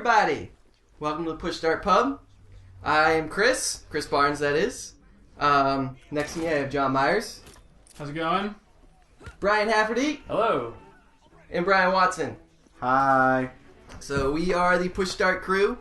everybody! Welcome to the Push Start Pub. I am Chris Barnes, that is. Next to me I have John Myers. How's it going? Brian Hafferty. Hello. And Brian Watson. Hi. So we are the Push Start crew.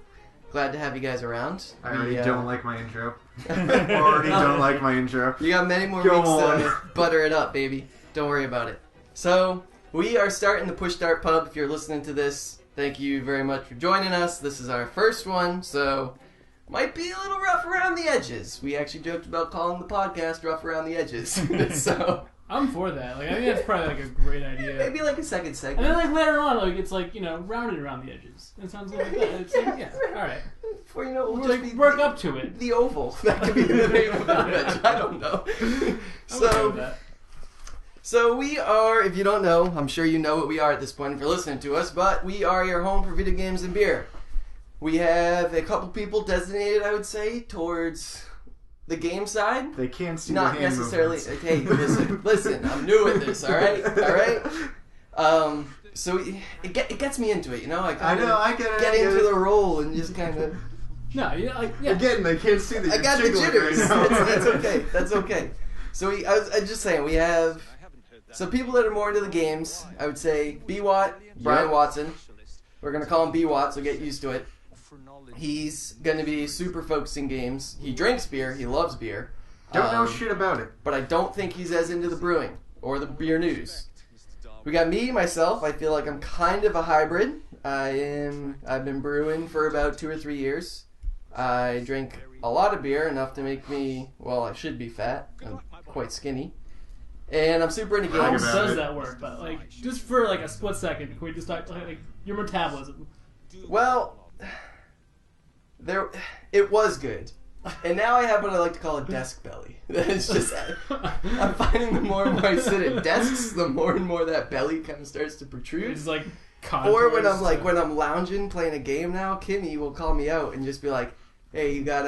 Glad to have you guys around. I already don't like my intro. Already don't like my intro. You got many more weeks to butter it up, baby. Don't worry about it. So, we are starting the Push Start Pub. If you're listening to this, thank you very much for joining us. This is our first one, so might be a little rough around the edges. We actually joked about calling the podcast Rough Around the Edges. So I'm for that. I think that's probably a great idea. Maybe a second segment. And then later on, it's rounded around the edges. It sounds like that. It's all right. Before you know it, we'll just just work up to it. The oval. That could be the name of the edge. I don't know. So we are, if you don't know, I'm sure you know what we are at this point if you're listening to us, but we are your home for video games and beer. We have a couple people designated, I would say, towards the game side. They can't see not the hand necessarily. movements. Hey, listen. I'm new at this. All right. So it gets me into it, you know. I get it. Get into the role and just kind of. No, Again, they can't see the. I got the jitters. Right now. That's okay. That's okay. So I was just saying we have some people that are more into the games. I would say B-Watt, Brian Watson. We're gonna call him B-Watt, so get used to it. He's gonna be super focusing games. He drinks beer. He loves beer. Don't know shit about it. But I don't think he's as into the brewing or the beer news. We got me, myself. I feel like I'm kind of a hybrid. I've been brewing for about 2 or 3 years. I drink a lot of beer, enough to make me, well, I should be fat. I'm quite skinny. And I'm super into How games. does that work? But just for a split second, can we just talk your metabolism? Well, it was good. And now I have what I like to call a desk belly. It's just, I'm finding the more and more I sit at desks, the more and more that belly kind of starts to protrude. It's or when I'm lounging playing a game now, Kimmy will call me out and just be like, "Hey, you got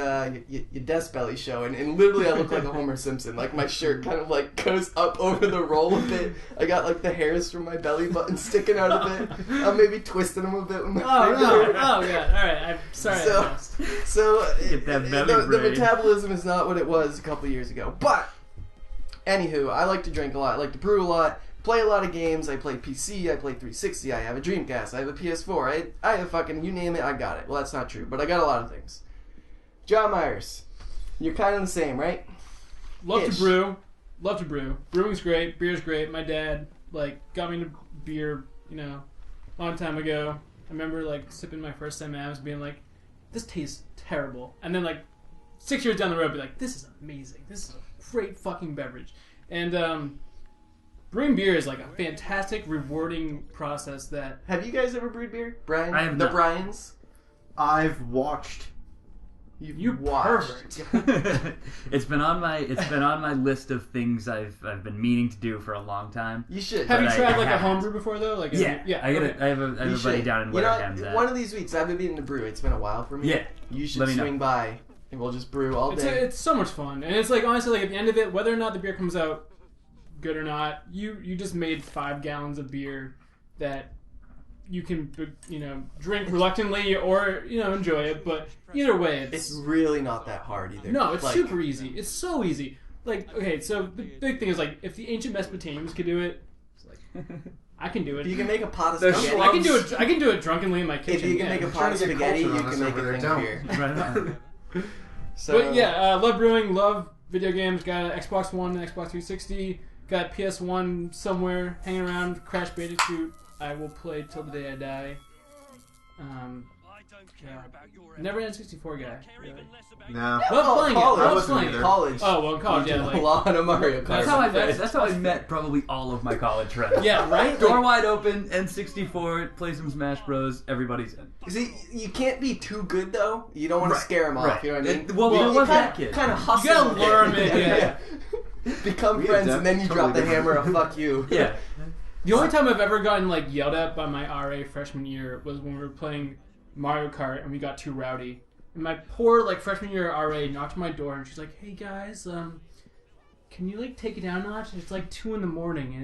your desk belly showing," and literally I look like a Homer Simpson. My shirt kind of goes up over the roll a bit. I got the hairs from my belly button sticking out a bit. I'm maybe twisting them a bit with my finger. Oh god! All right, I'm sorry. So Get that belly the brain. metabolism is not what it was a couple years ago. But anywho, I like to drink a lot. I like to brew a lot. Play a lot of games. I play PC. I play 360. I have a Dreamcast. I have a PS4. I have fucking, you name it, I got it. Well, that's not true, but I got a lot of things. John Myers, you're kind of the same, right? Love to brew. Brewing's great. Beer's great. My dad got me into beer, a long time ago. I remember sipping my first M&Ms, being like, "This tastes terrible," and then 6 years down the road, be like, "This is amazing. This is a great fucking beverage." And brewing beer is a fantastic, rewarding process. That Have you guys ever brewed beer, Brian? I have the not. Bryans. I've watched. You watched. pervert. It's been on my list of things I've been meaning to do for a long time. You should. Have you But tried I a haven't. homebrew before though? Yeah. I have a You buddy should. down in You know Wareham. what? One of these weeks I've been meaning to brew. It's been a while for me. Yeah. You should Let me know. swing by and we'll just brew all day. It's so much fun, and it's honestly at the end of it, whether or not the beer comes out good or not, you just made 5 gallons of beer that you can drink reluctantly or enjoy it. But either way, It's really not that hard either. no, it's super easy. It's so easy. Okay, so the big thing is if the ancient Mesopotamians could do it, I can do it. If you can make a pot of There's spaghetti. I can do it drunkenly in my kitchen. If you can make a I'm pot trying of to get spaghetti, you culture on can us make over a there. thing of Don't. beer. Right on. So, But yeah, love brewing, love video games. Got an Xbox One and Xbox 360. Got PS1 somewhere hanging around. Crash Bandicoot. I will play till the day I die. Never an N64 guy. Really. No. Love playing it. college. Love I wasn't playing it. either. college. Oh well, in college, You yeah. did a lot of Mario Kart. That's how I met probably all of my college friends. Yeah, right? Door wide open, N64, play some Smash Bros. Everybody's in. See, you can't be too good though. You don't want to scare them off. Right. You know what I mean? Well, Well, there was that kid. Kind of hustle. You gotta learn it, Yeah. Become We friends, adapt and then you drop the totally hammer of "fuck you." Yeah. The only time I've ever gotten yelled at by my RA freshman year was when we were playing Mario Kart and we got too rowdy. And my poor freshman year RA knocked on my door and she's like, "Hey guys, can you take it down a notch? It's 2 a.m. and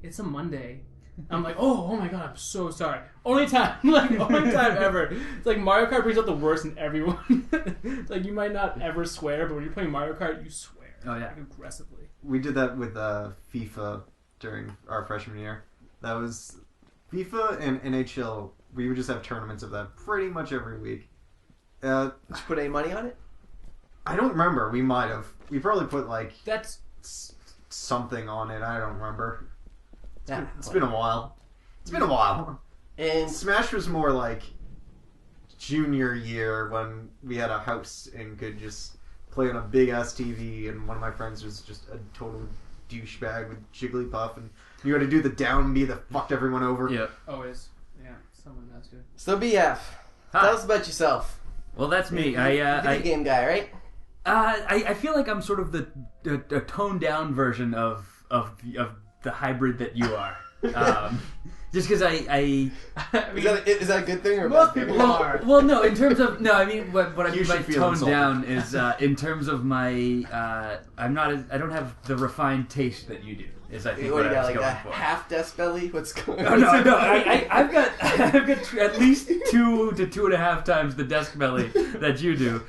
it's a Monday." I'm like, oh my god, I'm so sorry. Only time ever. It's like Mario Kart brings out the worst in everyone. It's like you might not ever swear, but when you're playing Mario Kart, you swear. Oh, yeah. Like, aggressively. We did that with FIFA during our freshman year. That was FIFA and NHL. We would just have tournaments of that pretty much every week. Did you put any money on it? I don't remember. We might have. We probably put like That's something on it. I don't remember. It's Nah, been a while. It's been a while. And Smash was more like junior year when we had a house and could just play on a big ass TV, and one of my friends was just a total douchebag with Jigglypuff, and you had to do the down B that fucked everyone over. Yep. always, yeah, someone that's good. so BF, Hi. tell us about yourself. Well, that's me. Video game guy, right? I feel like I'm sort of the toned down version of the hybrid that you are. Just because I Is that a good thing or a Most bad thing? people are. well, no, in terms of I mean what I You mean by should feel toned insulted. down is in terms of my I don't have the refined taste that you do. Is I think What what do you I got, was like going a for. half decibelly? What's going No, on? no. I've got at least 2 to 2.5 times the desk belly that you do.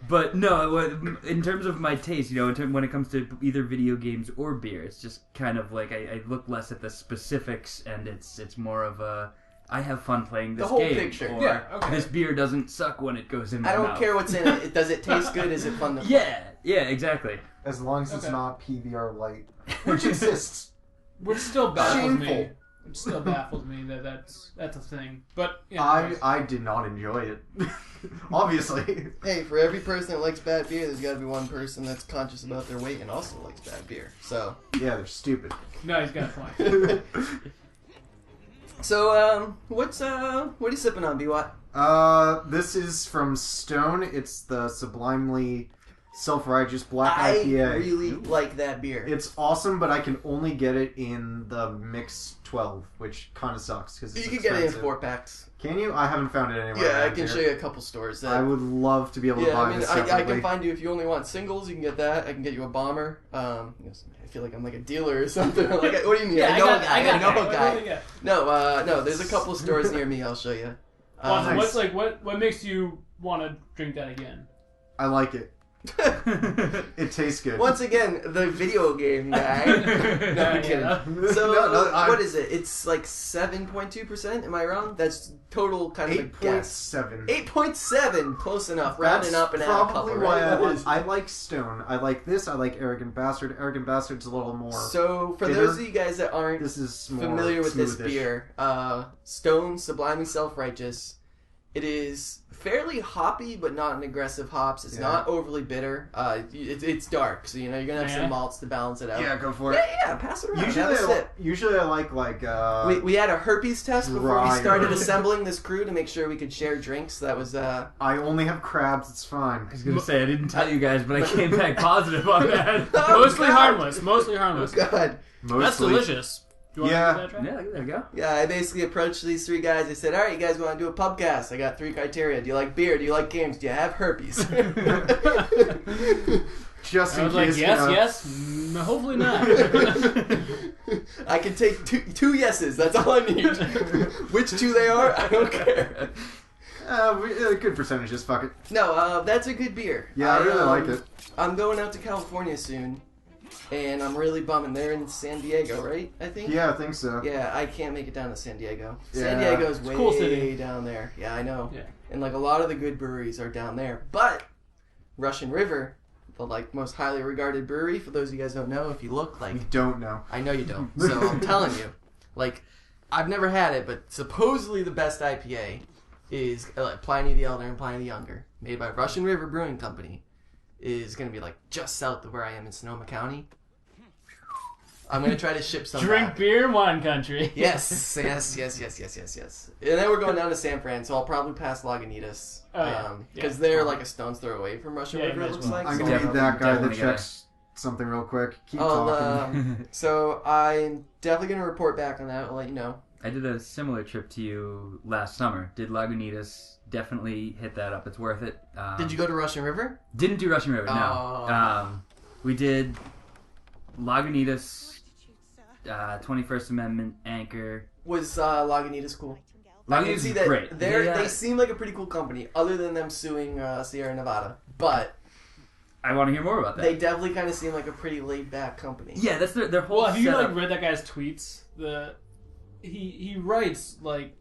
But no, in terms of my taste, when it comes to either video games or beer, it's just kind of like I look less at the specifics, and it's more of a I have fun playing this The whole game. picture. Or Yeah, okay. this beer doesn't suck when it goes in my I don't mouth. care what's in it. Does it taste good? Is it fun to play? Yeah, exactly. As long as it's Okay. not PBR light, which exists. Which still baffles me. Shameful. It still baffles me that's a thing. But I did not enjoy it. Obviously. Hey, for every person that likes bad beer, there's got to be one person that's conscious about their weight and also likes bad beer. So, Yeah, they're stupid. no, he's got a point. what are you sipping on, BWAT? This is from Stone. It's the Sublimely Self-Righteous Black I IPA. really like that beer. It's awesome, but I can only get it in the Mix 12, which kind of sucks because You it's can get it in expensive. 4-packs. Can you? I haven't found it anywhere. Yeah, I around can here. show you a couple stores. That, I would love to be able to yeah, buy I mean, this I separately. can find you if you only want singles. You can get that. I can get you a bomber. I feel like I'm like a dealer or something. Like, what do you mean? I know a guy. I know a guy. No, there's a couple of stores near me. I'll show you. Awesome. What makes you want to drink that again? I like it. It tastes good. Once again, the video game guy. No, I'm kidding. So, what is it? It's like 7.2%. Am I wrong? That's total kind of a guess. 8.7. 8.7, close enough. Rounding That's up and add a probably couple. why Right? I like Stone. I like this. I like Arrogant Bastard. Arrogant Bastard's a little more. So, for bitter. those of you guys that aren't This is more familiar with this smoothish. beer, Stone Sublimely Self-Righteous. It is fairly hoppy, but not an aggressive hops. It's Yeah. not overly bitter. It's dark, so you're gonna have Yeah. some malts to balance it out. Yeah, go for it. Yeah, pass it around. Have a sip. Usually I like We had a herpes test before we Dry started herpes. assembling this crew to make sure we could share drinks. That was I only have crabs. It's fine. I was gonna say I didn't tell you guys, but I came back positive on that. Mostly God. harmless. Mostly harmless. God. Mostly. That's delicious. Do you want Yeah. to give that a try? Yeah, there you go. Yeah, I basically approached these 3 guys. I said, "All right, you guys want to do a pubcast? I got 3 criteria. Do you like beer? Do you like games? Do you have herpes?" Just I in was like, case. yes. Hopefully not. I can take two yeses. That's all I need. Which 2 they are, I don't care. Good percentages. Fuck it. No, that's a good beer. Yeah, I really like it. I'm going out to California soon, and I'm really bumming. They're in San Diego, right? I think. Yeah, I think so. Yeah, I can't make it down to San Diego. San Yeah. Diego's It's a way cool city. down there. Yeah, I know. Yeah. And like a lot of the good breweries are down there. But Russian River, the like most highly regarded brewery, for those of you guys who don't know, if you look like You don't know. I know you don't. So I'm telling you, like I've never had it, but supposedly the best IPA is Pliny the Elder and Pliny the Younger, made by Russian River Brewing Company, is going to be like just south of where I am in Sonoma County. I'm going to try to ship some Drink back. beer in wine country. Yes. And then we're going down to San Fran, so I'll probably pass Lagunitas. Oh, yeah. Because Yeah. they're like a stone's throw away from Russian Yeah, River, you it might looks as well. like. I'm so gonna I'll need that guy that Definitely gotta- checks something real quick. Keep I'll, talking. So I'm definitely going to report back on that. I'll let you know. I did a similar trip to you last summer. Did Lagunitas. Definitely hit that up. It's worth it. Did you go to Russian River? Didn't do Russian River, no. Oh. We did Lagunitas, 21st Amendment, Anchor. Was Lagunitas cool? I can Lagunitas see is that great. they seem like a pretty cool company, other than them suing Sierra Nevada. But I want to hear more about that. they definitely kind of seem like a pretty laid back company. Yeah, that's their whole Well, have you setup. like read that guy's tweets? He writes like,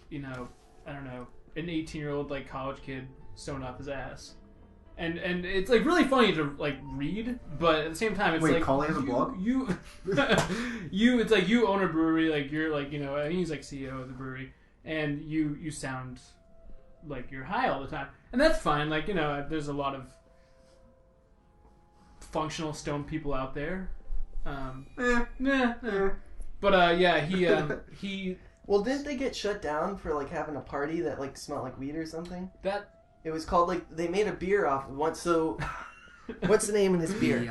you know, I don't know, an 18-year-old like college kid sewing off his ass, and it's like really funny to like read, but at the same time it's Wait, like Colin has a blog? You it's like you own a brewery, like you're like, you know, I think he's like CEO of the brewery, and you sound like you're high all the time, and that's fine. Like, you know, there's a lot of functional stone people out there. But yeah, he Well, didn't they get shut down for like having a party that like smelled like weed or something? that It was called like they made a beer off of one. So what's the name of this beer?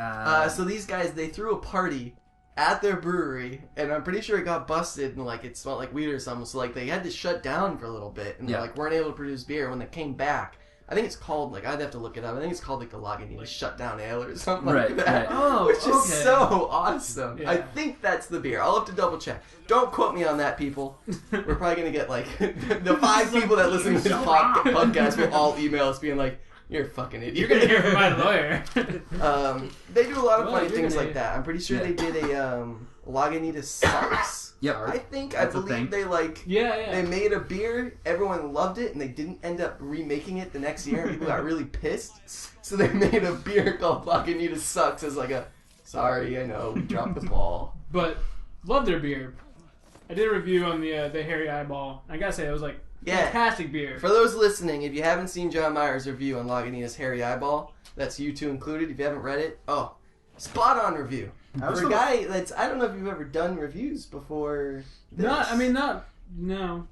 So these guys, they threw a party at their brewery, and I'm pretty sure it got busted and like it smelled like weed or something. So like they had to shut down for a little bit and Yeah. like weren't able to produce beer. When they came back, I think it's called like I'd have to look it up. I think it's called like the Lagunitas Shutdown Ale or something like Right, that. right. Oh, which is okay. so awesome. Yeah. I think that's the beer. I'll have to double check. Don't quote me on that, people. We're probably gonna get like the 5 people that listen to this podcast will all email us being like, "You're a fucking idiot." you're gonna hear from my lawyer. They do a lot of Well, funny you're things gonna- like that. I'm pretty sure Yeah. they did a Lagunitas Sucks. Yep. I think That's I a thing. believe they like yeah. they made a beer, everyone loved it, and they didn't end up remaking it the next year, and people got really pissed. So they made a beer called Lagunitas Sucks as like a, sorry, I know, we dropped the ball. But love their beer. I did a review on the Hairy Eyeball. I gotta say, it was like Yeah. fantastic beer. For those listening, if you haven't seen John Meyer's review on Lagunitas Hairy Eyeball, that's you two included. If you haven't read it, spot on review. I was For a gonna- guy that's, I don't know if you've ever done reviews before. This. No.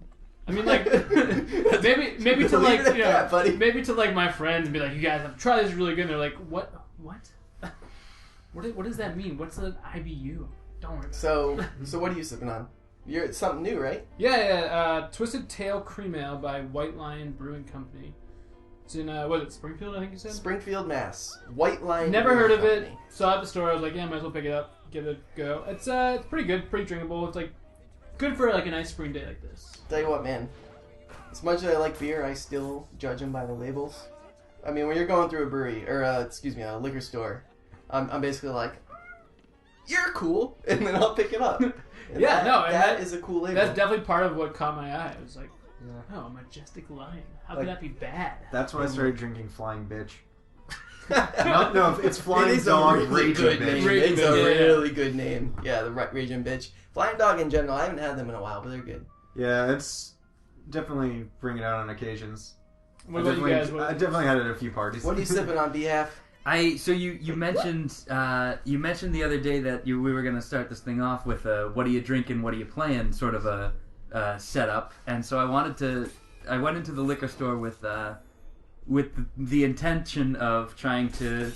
I mean, like, maybe to Leave like, it at you know, that, buddy. maybe to like my friends and be like, you guys have to try this, is really good. And they're like, what? What does that mean? What's an IBU? Don't worry about it. So what are you sipping on? It's something new, right? Yeah. Twisted Tail Cream Ale by White Lion Brewing Company. It's in, what is it, Springfield, I think you said? Springfield, Mass. White Line. Never heard of it. Company. Saw it at the store. I was like, yeah, might as well pick it up, give it a go. It's pretty good, pretty drinkable. It's like good for like a nice spring day like this. Tell you what, man. As much as I like beer, I still judge them by the labels. I mean, when you're going through a brewery or a liquor store, I'm basically like, you're cool, and then I'll pick it up. And Yeah, no, and that is a cool label. That's definitely part of what caught my eye. I was like, Yeah. oh, Majestic Lion. How Like- could that be bad? That's when I started drinking Flying Bitch. no, No, it's Flying it is Dog, a really Raging good Bitch. name. Raging It's Bitch, a yeah. really good name. Yeah, the Raging Bitch. Flying Dog in general, I haven't had them in a while, but they're good. Yeah, it's definitely bring it out on occasions. What about you guys? I definitely had it at a few parties. What are you sipping on, behalf? So you mentioned the other day that we were going to start this thing off with what are you drinking, what are you playing sort of a setup, and so I went into the liquor store with the intention of trying to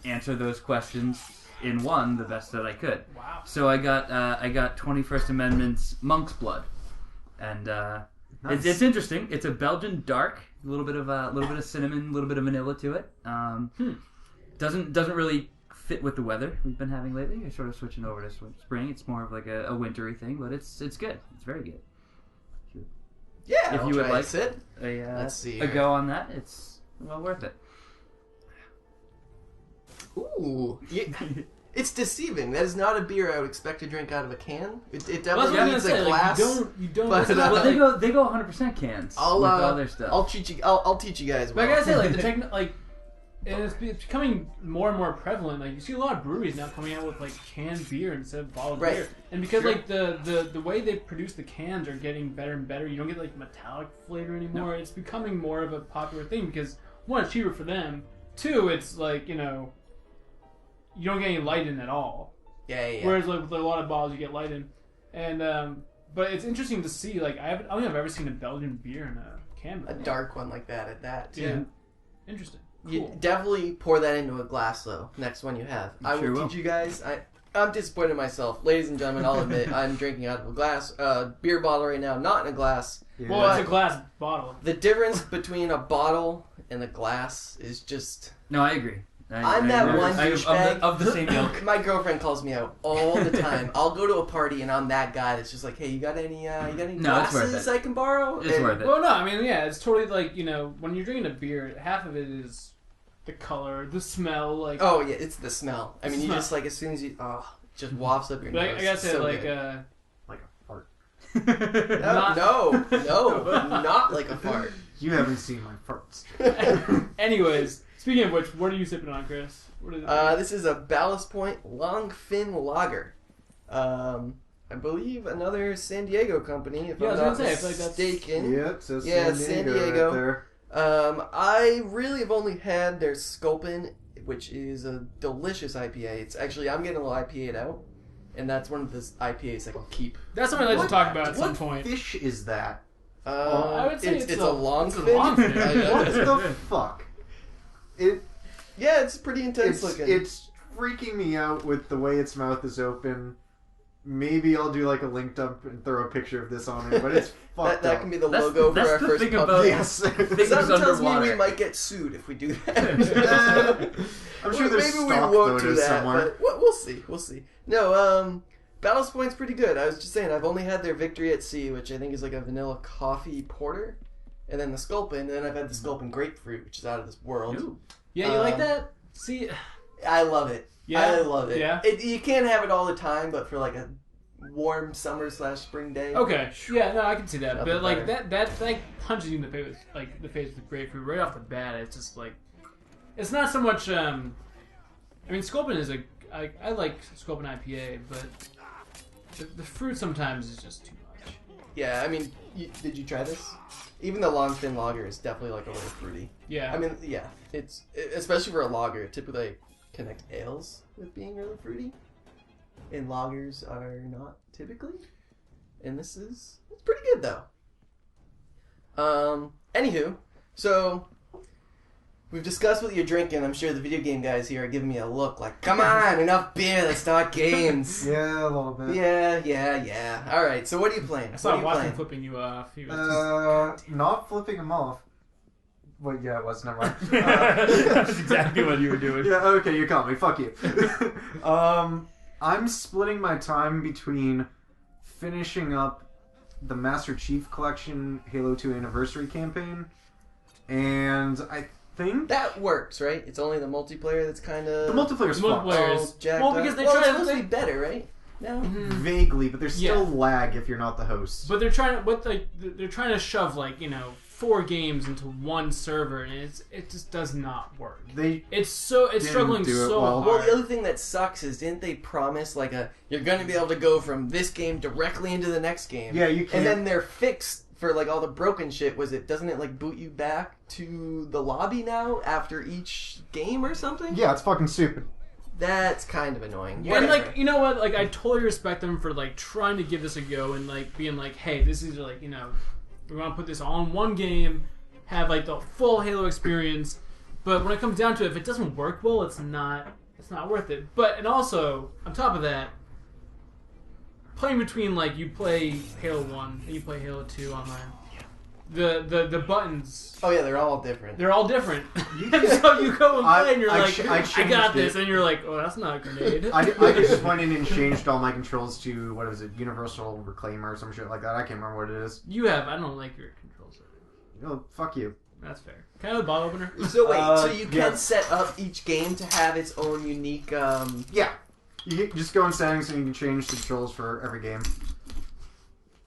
answer those questions in one the best that I could. Wow. So I got 21st Amendment's Monk's Blood, and Nice. it's interesting. It's a Belgian dark, a little bit of cinnamon, a little bit of vanilla to it. Doesn't really fit with the weather we've been having lately. You're sort of switching over to spring. It's more of like a wintry thing, but it's good. It's very good. Yeah, If I'll you would try like a sip. Let's see a here. go on that. It's well worth it. Ooh, it's deceiving. That is not a beer I would expect to drink out of a can. It Well, that's definitely what I was needs gonna a say. glass. Like, you don't. but, It's not Well, like- they go 100% cans I'll with all their stuff. I'll teach you. I'll teach you guys. But I well. gotta say, like and it's becoming more and more prevalent. Like you see a lot of breweries now coming out with like canned beer instead of bottled Right. beer, and because Sure. like the way they produce the cans are getting better and better. You don't get like metallic flavor anymore. It's becoming more of a popular thing because one, it's cheaper for them. Two, it's like you don't get any light in at all. Yeah. Whereas like with a lot of bottles you get light in, and but it's interesting to see. Like I don't think I've ever seen a Belgian beer in a can. A before. dark one like that at that. Too. Yeah. Interesting. You Cool. definitely pour that into a glass though. Next one you have. I Sure will will. teach you guys. I'm disappointed in myself, ladies and gentlemen. I'll admit I'm drinking out of a glass, beer bottle right now, not in a glass. Yeah. Well, it's a glass bottle. The difference between a bottle and a glass is just No, I agree. I'm that one douchebag. of the same ilk. My girlfriend calls me out all the time. I'll go to a party and I'm that guy that's just like, hey, you got any No, it's worth glasses it. I can borrow? It's worth it. Well, no, I mean, yeah, it's totally like, when you're drinking a beer, half of it is the color, the smell, like. Oh yeah, it's the smell. I mean, you Smell. just like as soon as you, it just wafts up your But nose. I gotta say, So like, good. Like a fart. No, not like a fart. You haven't seen my farts. anyways, speaking of which, what are you sipping on, Chris? What is it? This is a Ballast Point Longfin Lager. I believe another San Diego company, if Yeah, I I'm was not gonna say, I feel like that's- mistaken. Yep, so Yeah, San Diego. Right there. I really have only had their Sculpin, which is a delicious IPA. It's actually, I'm getting a little IPA'd out, and that's one of the IPAs I can keep. That's something I'd like to talk about at some What point. fish is that? I would say it's it's a a longfin. longfin. I know. What the fuck? Yeah, it's pretty intense It's looking. it's freaking me out with the way its mouth is open. Maybe I'll do like a link dump and throw a picture of this on it, but it's fucked that up. can be the That's- logo that's for our the first thing pub. about- Yes. Things Something tells me underwater. we might get sued if we do that. I'm sure there's maybe we stock won't do photos that, somewhere. but we'll see. We'll see. No, Ballast Point's pretty good. I was just saying, I've only had their Victory at Sea, which I think is like a vanilla coffee porter, and then the Sculpin, and then I've had the Sculpin Grapefruit, which is out of this world. Ooh. Yeah, you like Um, that? See, I love it. Yeah? I love it. Yeah? You can't have it all the time, but for like a warm summer/spring day. okay, yeah, no, I can see that. Nothing But like better. that like punches you in the face with with grapefruit right off the bat. It's just like, it's not so much. I mean, Sculpin is I like Sculpin IPA, but the fruit sometimes is just too much. Yeah, I mean, did you try this? Even the Longfin Lager is definitely like a little fruity. Yeah, I mean, yeah, it's especially for a lager. Typically, I connect ales with being really fruity, and lagers are not typically. And it's pretty good though. Anywho, so we've discussed what you're drinking. I'm sure the video game guys here are giving me a look like, "Come on, enough beer. Let's start games." Yeah, a little bit. Yeah. All right. So what are you playing? I What saw are you Watson playing? flipping you off. He was Not flipping them off. Well, yeah, it was. Never mind. That's exactly what you were doing. Yeah, okay, you caught me. Fuck you. I'm splitting my time between finishing up the Master Chief Collection Halo 2 Anniversary campaign, and I think That works, right? It's only the multiplayer that's kind of the multiplayer's The fucked. multiplayer- all jacked Well, up. because they well, try it's to- supposed to they- be better, right? No. Vaguely, but there's still Yeah. lag if you're not the host. But they're trying to shove 4 games into one server, and it just does not work. They It's Didn't struggling do it so well. Well, hard. the other thing that sucks is didn't they promise you're going to be able to go from this game directly into the next game? Yeah, you And can't. then their fix for all the broken shit doesn't it boot you back to the lobby now after each game or something? yeah, it's fucking stupid. That's kind of annoying. And Whatever. you know what? I totally respect them for trying to give this a go and being hey, this is we want to put this all in one game, have the full Halo experience. But when it comes down to it, if it doesn't work well, it's not worth it. But and also on top of that, playing between you play Halo 1 and you play Halo 2 online, the buttons. Oh yeah, they're all different. They're all different. And so you go and play and you're I I changed got this, it. and you're oh, that's not a grenade. I just went in and changed all my controls to, what is it, Universal Reclaimer or some shit like that. I can't remember what it is. I don't like your controls. Oh, fuck you. That's fair. Can I have a bottle opener? So wait, so you can yeah. set up each game to have its own unique. Yeah. You can just go in settings and you can change the controls for every game.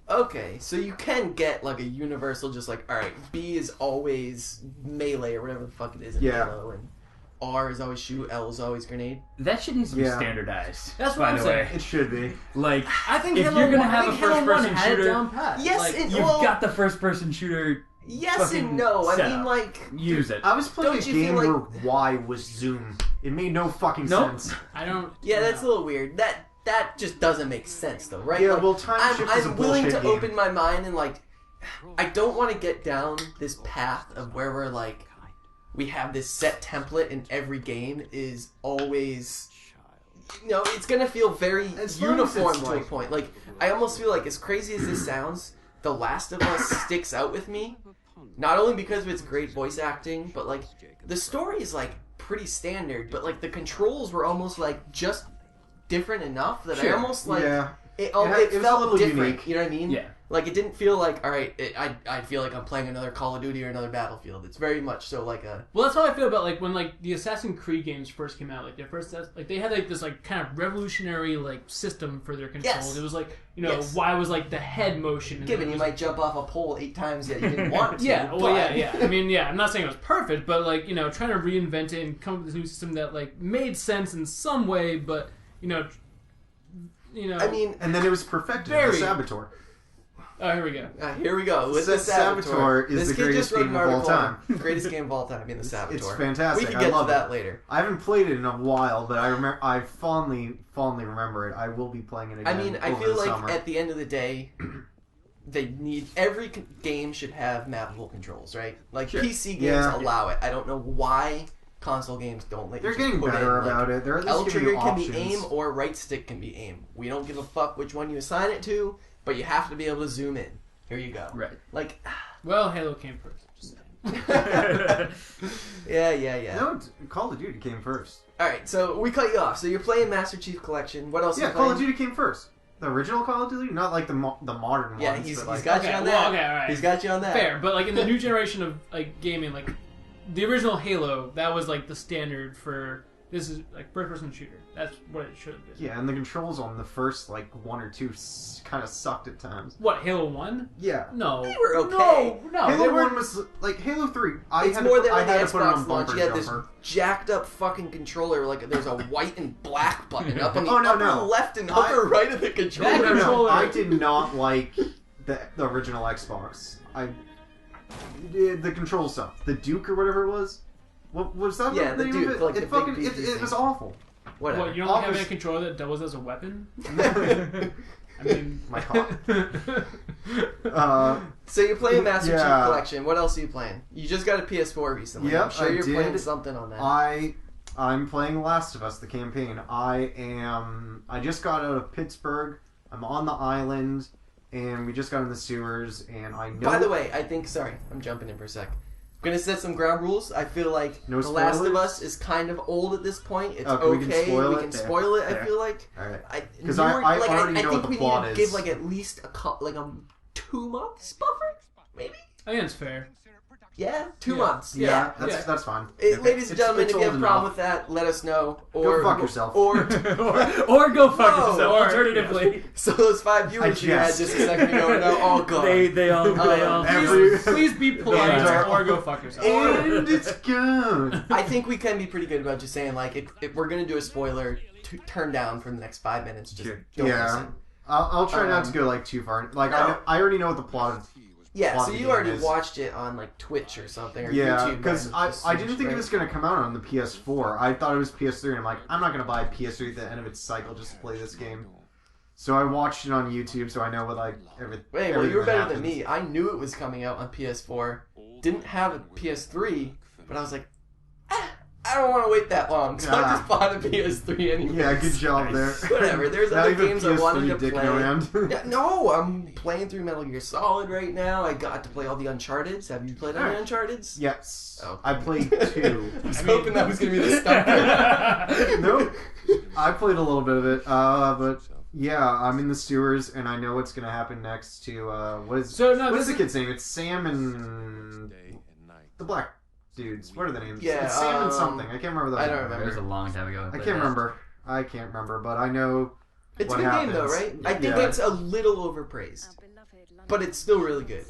Okay, so you can get a universal, just all right, B is always melee or whatever the fuck it is in Yeah. Halo, and R is always shoot, L is always grenade. That shit needs to be Yeah. standardized. That's what by I'm the saying. way. It should be. I think If Halo you're gonna 1, have I think a Halo 1 first-person had it shooter, down pat. Yes, and You've well, got the first-person shooter. yes fucking and no. I setup. mean, Use it. I was playing Don't a you game feel where Y was zoom. It made no fucking Nope. sense. I don't. yeah, that's a no. little weird. That just doesn't make sense, though, right? Yeah, well, Time I'm Shift is a willing bullshit to game. open my mind and I don't want to get down this path of where we're we have this set template and every game is always, it's gonna feel very As long as uniform it's to a point. I almost feel as crazy as this sounds, The Last of Us sticks out with me, not only because of its great voice acting, but the story is pretty standard, but like the controls were almost like just different enough that I Sure. almost like Yeah. it was a felt little different. unique. You know what I mean? Yeah. Like it didn't feel like all right. I feel like I'm playing another Call of Duty or another Battlefield. It's very much so like a Well, that's how I feel about like when like the Assassin's Creed games first came out. Like their first, like they had like this like kind of revolutionary like system for their controls. Yes. It was like Yes. why was like the head motion. and given it you was, might jump off a pole 8 times that you didn't want to. Yeah, well, but- yeah. I mean, yeah. I'm not saying it was perfect, but like trying to reinvent it and come up with this new system that like made sense in some way, but I mean, And then it was perfected in Very. the Saboteur. oh, here we go. here we go with the Saboteur Saboteur. is This the kid greatest just wrote game an of all article on time. Greatest game of all time in the Saboteur. It's fantastic. We can I get love to that it. later. I haven't played it in a while, but I fondly remember it. I will be playing it I again. mean, I over feel the like summer. at the end of the day, every game should have mappable controls, right? Like Sure. PC games Yeah. allow it. I don't know why console games don't let They're you just getting put better in, like, about it. They're at least L giving trigger you can options. be aim or right stick can be aim. We don't give a fuck which one you assign it to, but you have to be able to zoom in. Here you go. Right. Like, Well, Halo came first. Just saying. yeah. No, Call of Duty came first. All right, so we cut you off. So you're playing Master Chief Collection. What else? Yeah, you Call of playing? Duty came first. The original Call of Duty, not like the modern Yeah, ones. he's but like, got you Okay, on well, that. okay, all right. He's got you on that. Fair, but like in the new generation of like gaming, like the original Halo, that was like the standard for this is like first-person shooter. That's what it should have been. Yeah, and the controls on the first like 1 or 2 kind of sucked at times. What, Halo 1? Yeah. No. They were okay. No, Halo they were 1 was like Halo 3. I It's had more to, than I when the had to put it Xbox on launch. bumper You had this jumper. jacked up fucking controller. Like there's a white and black button up on the Oh, no, upper no. left and upper right of the controller. That No, controller- I did not like the original Xbox. The control sucked. The Duke or whatever it was. What was that? Yeah, the name Duke, of it? like the it big fucking beefy it was thing. awful. Whatever. What, you don't have Obvious- a controller that doubles as a weapon? I mean... My God. So you're playing Master Chief Yeah. Collection. What else are you playing? You just got a PS4 recently. Yep, I'm sure I you're did. playing something on that. I'm playing Last of Us, the campaign. I just got out of Pittsburgh. I'm on the island, and we just got in the sewers, and I know... By the way, I think... Sorry, I'm jumping in for a sec. I'm going to set some ground rules. I feel like No The Last of spoilers? Us is kind of old at this point. It's Okay, we can okay. spoil We it? can There. spoil it, I There. feel like. Alright. Because 'Cause I already know think what the we plot need to is. give like at least a 2 months buffer, maybe. I think it's fair. Yeah, 2 Yeah. months. Yeah, Yeah. that's fine. Ladies and gentlemen, if you have a old problem enough. with that, let us know. Go Or fuck yourself. Or or go fuck Whoa. yourself. Alternatively, so those 5 viewers you had jest. just a second ago are now all gone. they all. Every- Please be polite Yeah. or go fuck yourself. And it's gone. I think we can be pretty good about just saying like if we're gonna do a spoiler, turn down for the next 5 minutes. Just Sure. don't Yeah. listen. I'll try not to Um, go like too far. Like no. I already know what the plot is. Yeah, plot so of the you game already is. watched it on like Twitch or something or Yeah, YouTube. because right? I didn't think Right? it was going to come out on the PS4. I thought it was PS3, and I'm like, I'm not going to buy a PS3 at the end of its cycle just to play this game. So I watched it on YouTube, so I know what like everything. Wait, well, you were better than me. I knew it was coming out on PS4. Didn't have a PS3, but I was like, I don't want to wait that long, so I Ah. just bought a PS3 anyway. Yeah, good job there. Whatever. There's Now other you have games I wanted to PS3 dicking play. around. Yeah, no, I'm playing through Metal Gear Solid right now. I got to play all the Uncharteds. Have you played any Alright. Uncharteds? Yes, Oh. I played 2. I was hoping that was going to be the stumper. Nope. I played a little bit of it, but yeah, I'm in the sewers, and I know what's going to happen next to what is So, no, what is this the kid's name? It's Sam and the black dudes. What are the names? Yeah, it's Sam and something. I can't remember the I don't name. remember. It was a long time ago. I can't remember. I can't remember, but I know. It's What a good game, though, happens. right? I think Yeah. it's a little overpraised, but it's still really good.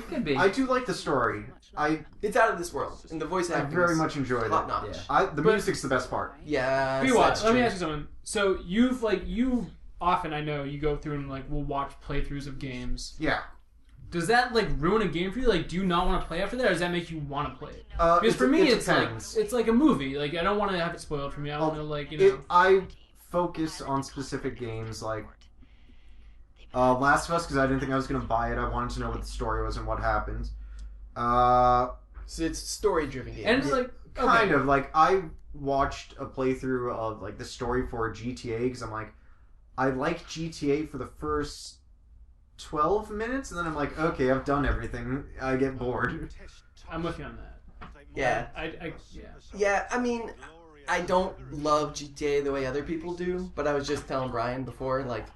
Could be. I do like the story. I It's out of this world, and the voice acting very is much enjoyed top it. notch. The But- music's the best part. Yeah, Let me ask you something. So you often, I know, you go through and like will watch playthroughs of games. Yeah. Does that like ruin a game for you? Like, do you not want to play after that, or does that make you want to play it? Because Because for me, it's depends. like a movie. Like, I don't want to have it spoiled for me. I want to like you know. I focus on specific games like Last of Us because I didn't think I was going to buy it. I wanted to know what the story was and what happened. So it's story-driven game. And it's like Kind of. Like, I watched a playthrough of like the story for GTA because I'm like, I like GTA for the first 12 minutes, and then I'm like, okay, I've done everything. I get bored. I'm with you on that. Yeah. Yeah, I mean, I don't love GTA the way other people do, but I was just telling Brian before, like,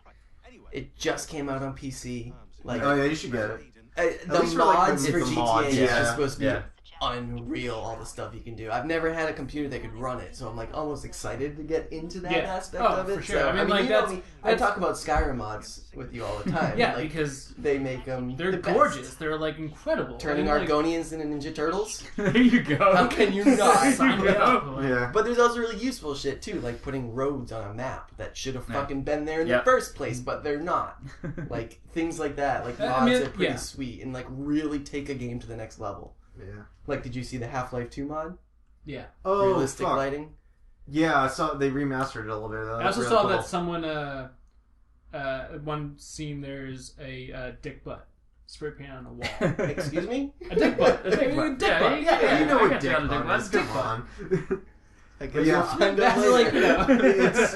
it just came out on PC. Like, Oh yeah, you should get it. the least for, like, mods the for GTA mods, is yeah. just supposed to be Yeah. unreal, all the stuff you can do. I've never had a computer that could run it, so I'm like almost excited to get into that aspect of it. For sure. So, I mean, like, you know that's- me, I talk about Skyrim mods with you all the time. Yeah, like, because they make them they're the best. gorgeous. They're like incredible. Turning I mean, like, Argonians into Ninja Turtles. There you go. How can you not? sign me up. Like, Yeah. But there's also really useful shit too, like putting roads on a map that should have Yeah. fucking been there in Yep. the first place, but they're not. Like things like that. Like I mods mean, are pretty yeah. sweet and like really take a game to the next level. Yeah. Like, did you see the Half-Life 2 mod? yeah. Oh, Realistic fuck. lighting. Yeah, I saw they remastered it a little bit. I also saw that someone, one scene there's a dick butt spray paint on a wall. Excuse me? A dick butt. A dick butt. Yeah, butt. yeah, you know I what got you dick on the dick button is. button. Come on. I guess But yeah, we'll find out that's later. like, you know.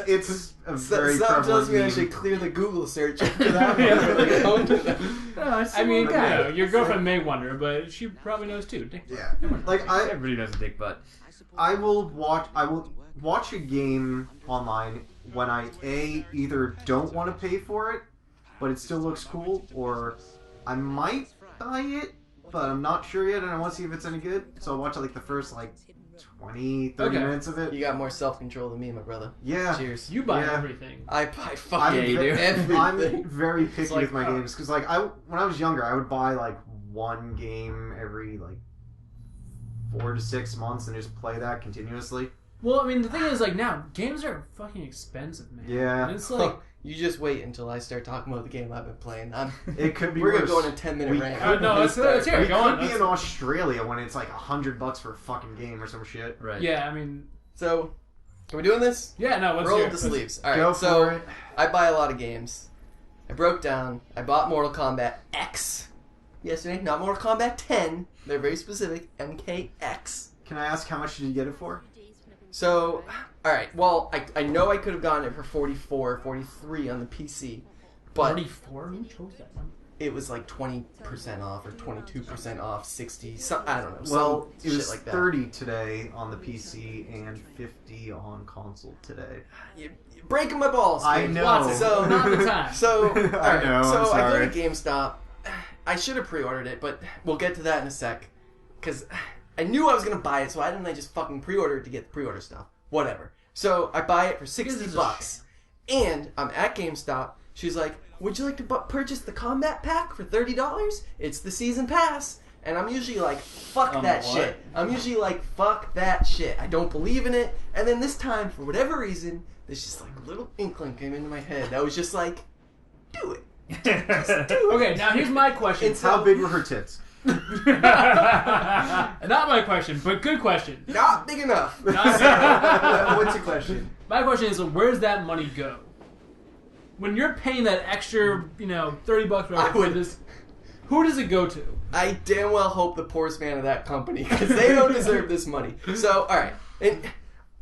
it's a So, very something tells prevalent me I meme. should clear the Google search after that Yeah. one. Really owned it. No, it's I mean, okay. you know, your girlfriend may wonder, but she probably knows too. Dick butt. Yeah. Like Everybody knows a dick butt. I will watch a game online when I either don't want to pay for it, but it still looks cool, or I might buy it, but I'm not sure yet, and I want to see if it's any good. So I'll watch like the first 20, 30 Okay. minutes of it. You got more self-control than me, my brother. Yeah. Cheers. You buy Yeah. everything. I buy I'm, fucking you do. everything. I'm very picky like, with my games because when I was younger, I would buy like one game every 4 to 6 months and just play that continuously. Well, I mean, the thing is, like, now, games are fucking expensive, man. Yeah. And it's like, You just wait until I start talking about the game I've been playing. It could be We're worse. gonna go on a 10-minute We rant. could- no, let's hear We it. Go on. could be in Australia when it's like $100 for a fucking game or some shit. Right. Yeah, I mean, So, are we doing this? yeah, no, let's Roll hear up it. the sleeves. All right. Go so for it. I buy a lot of games. I broke down. I bought Mortal Kombat X yesterday. Not Mortal Kombat 10. They're very specific. MKX. Can I ask how much did you get it for? So, all right. Well, I know I could have gotten it for 44, 43 on the PC, but 44? Who chose that one? it was like 20% off or 22% off, 60. I don't know. Well, some it was shit like that. 30 today on the PC and 50 on console today. You're breaking my balls. I dude. know. Watson, So- not the time. So, I alright, know, so I'm I go sorry. to GameStop. I should have pre-ordered it, but we'll get to that in a sec. Because I knew I was going to buy it, so why didn't I just fucking pre-order it to get the pre-order stuff? Whatever. So I buy it for $60. And I'm at GameStop. She's like, would you like to purchase the combat pack for $30? It's the season pass. And I'm usually like, fuck that what? shit. I'm usually like, fuck that shit. I don't believe in it. And then this time, for whatever reason, there's just like a little inkling came into my head that was just like, do it. Okay, now here's my question. It's How big were her tits? Not my question, but good question. Not big enough. What's your question? My question is, where's that money go? When you're paying that extra, $30 whatever I for would- this, who does it go to? I damn well hope the poorest man of that company, because they don't deserve this money. So, alright. And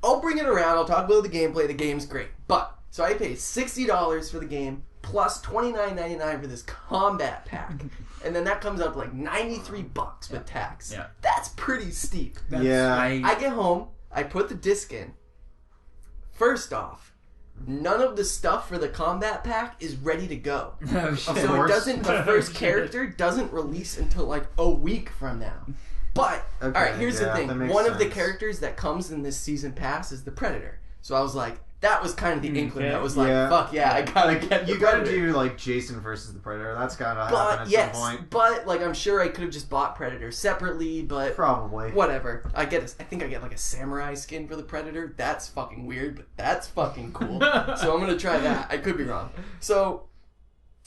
I'll bring it around. I'll talk about the gameplay. The game's great. But, so I paid $60 for the game, plus $29.99 for this combat pack. And then that comes up to like $93 with tax. Yeah. That's pretty steep. Yeah. I get home, I put the disc in. First off, none of the stuff for the combat pack is ready to go. Oh, shit. Of So it course. doesn't. The first character doesn't release until like a week from now. But Okay, all right, here's yeah, the thing. that makes One of the sense. characters that comes in this season pass is the Predator. So I was like, that was kind of the inkling. Okay. That was like, Yeah. fuck yeah, I gotta get. You the gotta Predator. do like Jason versus the Predator. That's gotta happen But at yes, some point. but like I'm sure I could have just bought Predator separately. But Probably. whatever. I think I get like a samurai skin for the Predator. That's fucking weird, but that's fucking cool. So I'm gonna try that. I could be wrong. So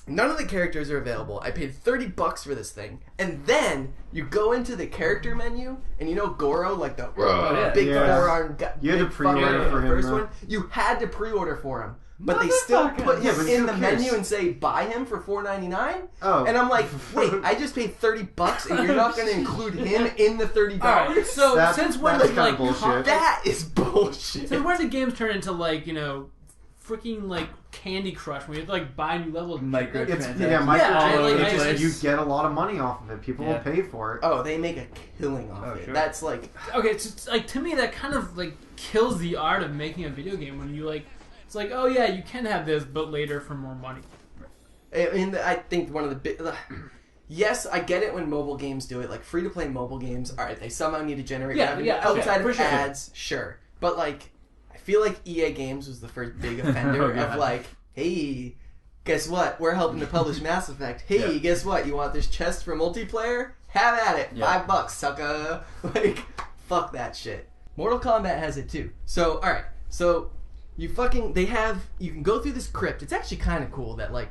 none of the characters are available. I paid $30 for this thing, and then you go into the character menu, and you know Goro, like the yeah. big Yeah. forearm guy. You had to big pre-order fucker, for the him, First though. one, you had to pre-order for him. But they still Motherfucker. put Yeah, him but in who the cares? menu and say buy him for $4.99. Oh. And I'm like, wait, I just paid $30 and you're not going to include him in the $30? Alright, so That's- since when that's did kinda like bullshit. That is bullshit. since when did games turn into like freaking like Candy Crush when you have to like buy new levels. Microtransactions. You get a lot of money off of it. People will pay for it. Oh, they make a killing off it. Sure. That's like Okay, it's like to me that kind of like kills the art of making a video game when you like. It's like, oh yeah, you can have this, but later for more money. I mean, I think one of the big. Yes, I get it when mobile games do it. Like free to play mobile games, all right, they somehow need to generate revenue outside of ads, sure. But like, I feel like EA Games was the first big offender of like, hey, guess what? We're helping to publish Mass Effect. Hey, guess what? You want this chest for multiplayer? Have at it. $5, sucker. Like, fuck that shit. Mortal Kombat has it too. So, all right, so you can go through this crypt. It's actually kind of cool that like.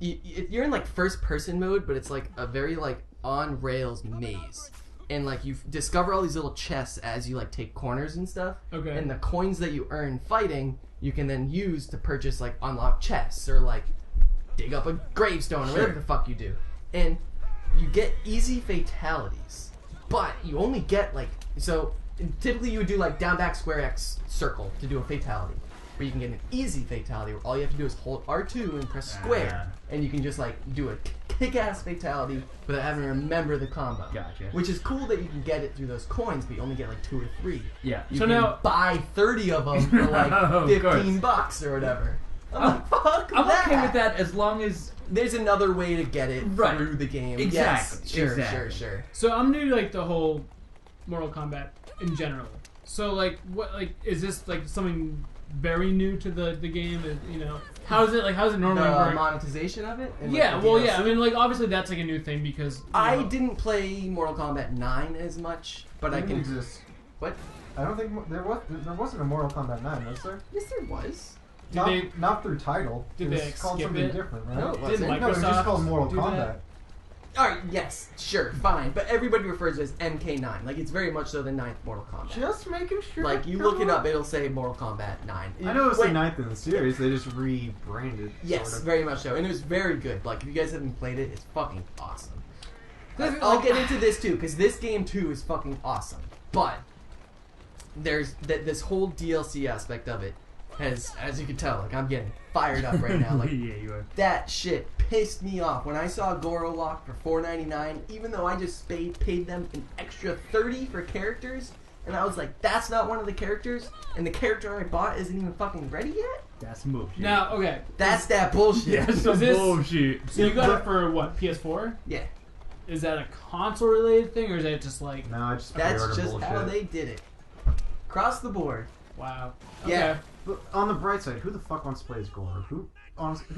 You're in like first person mode, but it's like a very like on rails maze, and like you discover all these little chests as you like take corners and stuff. Okay. And the coins that you earn fighting, you can then use to purchase like unlock chests or like dig up a gravestone or whatever the fuck you do. And you get easy fatalities, but you only get like typically you would do like down back square X circle to do a fatality. But you can get an easy fatality where all you have to do is hold R2 and press square, and you can just like do a kick-ass fatality without having to remember the combo. Gotcha. Which is cool that you can get it through those coins, but you only get like 2 or 3. Yeah. You So can now buy 30 of them for like $15 or whatever. I'm like, fuck I'm that. okay with that as long as There's another way to get it through the game. Exactly. Yes. Sure, Exactly. sure. So I'm new to like the whole Mortal Kombat in general. So like what is this like something very new to the game? You know, how's it normally The work? monetization of it? And, like, Yeah, the well, DLC? yeah. I mean, like obviously that's like a new thing because I didn't play Mortal Kombat 9 as much, but I can. exist. What? I don't think there wasn't a Mortal Kombat 9, was there? Yes, there was. Not through title. Did it they was called skip something it? different, right? No, it Did wasn't. No, it was just Microsoft called Mortal do Kombat. that? Alright, yes, sure, fine. But everybody refers to it as MK9. Like, it's very much so the 9th Mortal Kombat. Just making sure. Like, you look it up, it'll say Mortal Kombat 9. I know it's the Wait, 9th in the series. They just rebranded. Yes, sort of. very much so. And it was very good. Like, if you guys haven't played it, it's fucking awesome. This- I'll like- get into this too, because this game too is fucking awesome. But there's this whole DLC aspect of it has, as you can tell, like I'm getting fired up right now. Like yeah, you are. that shit pissed me off when I saw Goro Lock for $4.99. Even though I just paid them an extra $30 for characters, and I was like, that's not one of the characters, and the character I bought isn't even fucking ready yet. That's some bullshit. Now, okay. That's that bullshit. That's some this- bullshit. So you got it for what? PS4? Yeah, Is that a console related thing or is that just like No, I just that's pre-order just bullshit. how they did it. Across the board. wow? Yeah. Okay. But on the bright side, who the fuck wants to play as Gore? Who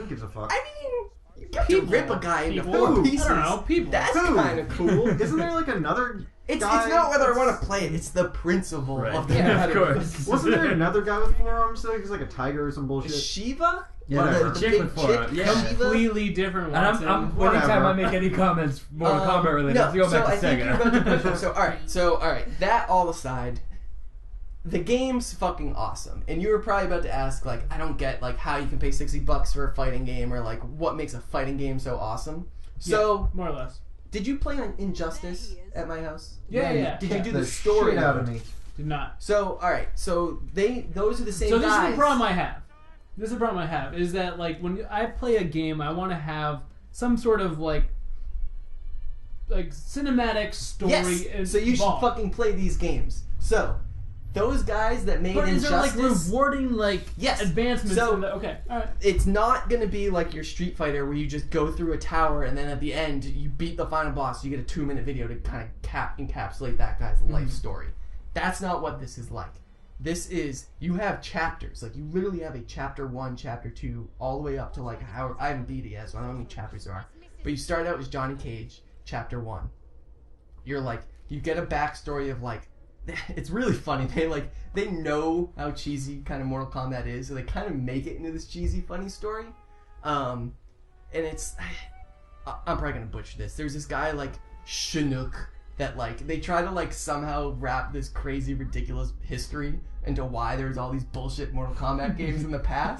gives a fuck? I mean, you got to rip a guy into People. 4 pieces. I don't know. People. That's Who? kind of cool. Isn't there like another It's guy not whether I that's- want to play it. It's the principle Right. of the Yeah, matter. of course. Wasn't there another guy with 4 arms though? He's like a tiger or some Is bullshit. Shiva? Yeah, Or the the chick big with 4 chick, arms. Yeah. Shiva? Completely different. And Watson. I'm Whatever. anytime I make any comments Mortal Kombat related, No, let's go so back I to think you're about to push Sega. it. So all right. That all aside, the game's fucking awesome. And you were probably about to ask, like, I don't get like how you can pay $60 for a fighting game, or like what makes a fighting game so awesome. So, more or less. did you play on Injustice at my house? Yeah. Did you do the the story shit out of mode? me. Did not. So, all right. So those are the same So this guys. is the problem I have. This is the problem I have is that like when I play a game, I want to have some sort of like cinematic story. Yes. So you should involved. fucking play these games. So those guys that made But is there like Injustice, rewarding like Yes. advancements? So- in the, okay, all right. it's not gonna be like your Street Fighter where you just go through a tower and then at the end you beat the final boss. You get a 2-minute video to kind of encapsulate that guy's life story. That's not what this is like. This is, you have chapters. Like, you literally have a chapter 1, chapter 2, all the way up to like how I haven't beat it yet, so I don't know how many chapters there are. But you start out as Johnny Cage, chapter 1. You're like, you get a backstory of like, it's really funny. They know how cheesy kind of Mortal Kombat is, so they kind of make it into this cheesy, funny story. And it's, I'm probably gonna butcher this. There's this guy like Chinook that like they try to like somehow wrap this crazy, ridiculous history into why there's all these bullshit Mortal Kombat games in the past.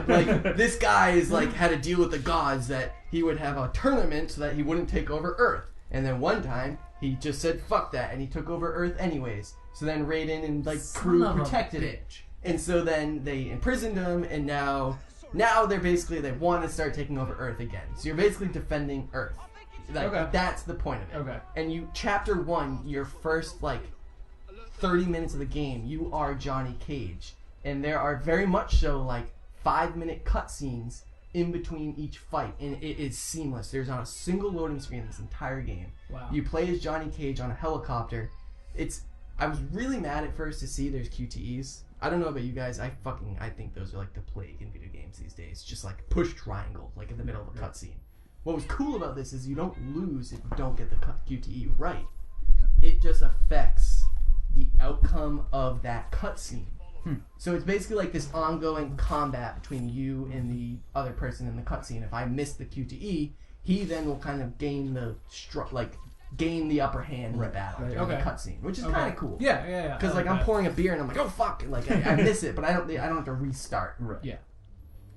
Like this guy is like had to deal with the gods that he would have a tournament so that he wouldn't take over Earth, and then one time he just said fuck that and he took over Earth anyways. So then Raiden and like Son crew of a protected it. bitch. And so then they imprisoned him, and now they're basically, they want to start taking over Earth again. So you're basically defending Earth. Like, Okay. that's the point of it. Okay. And chapter 1, your first, 30 minutes of the game, you are Johnny Cage. And there are very much so, 5-minute cutscenes in between each fight. And it is seamless. There's not a single loading screen in this entire game. Wow. You play as Johnny Cage on a helicopter. I was really mad at first to see there's QTEs. I don't know about you guys. I think those are the plague in video games these days. Just push triangle, in the middle of a cutscene. What was cool about this is you don't lose if you don't get the QTE right. It just affects the outcome of that cutscene. So it's basically this ongoing combat between you and the other person in the cutscene. If I miss the QTE, he then will kind of gain the upper hand in the battle during the cutscene, which is kind of cool. Yeah. Because I'm pouring a beer and I'm like, oh fuck, and I miss it, but I don't have to restart. Right. Yeah.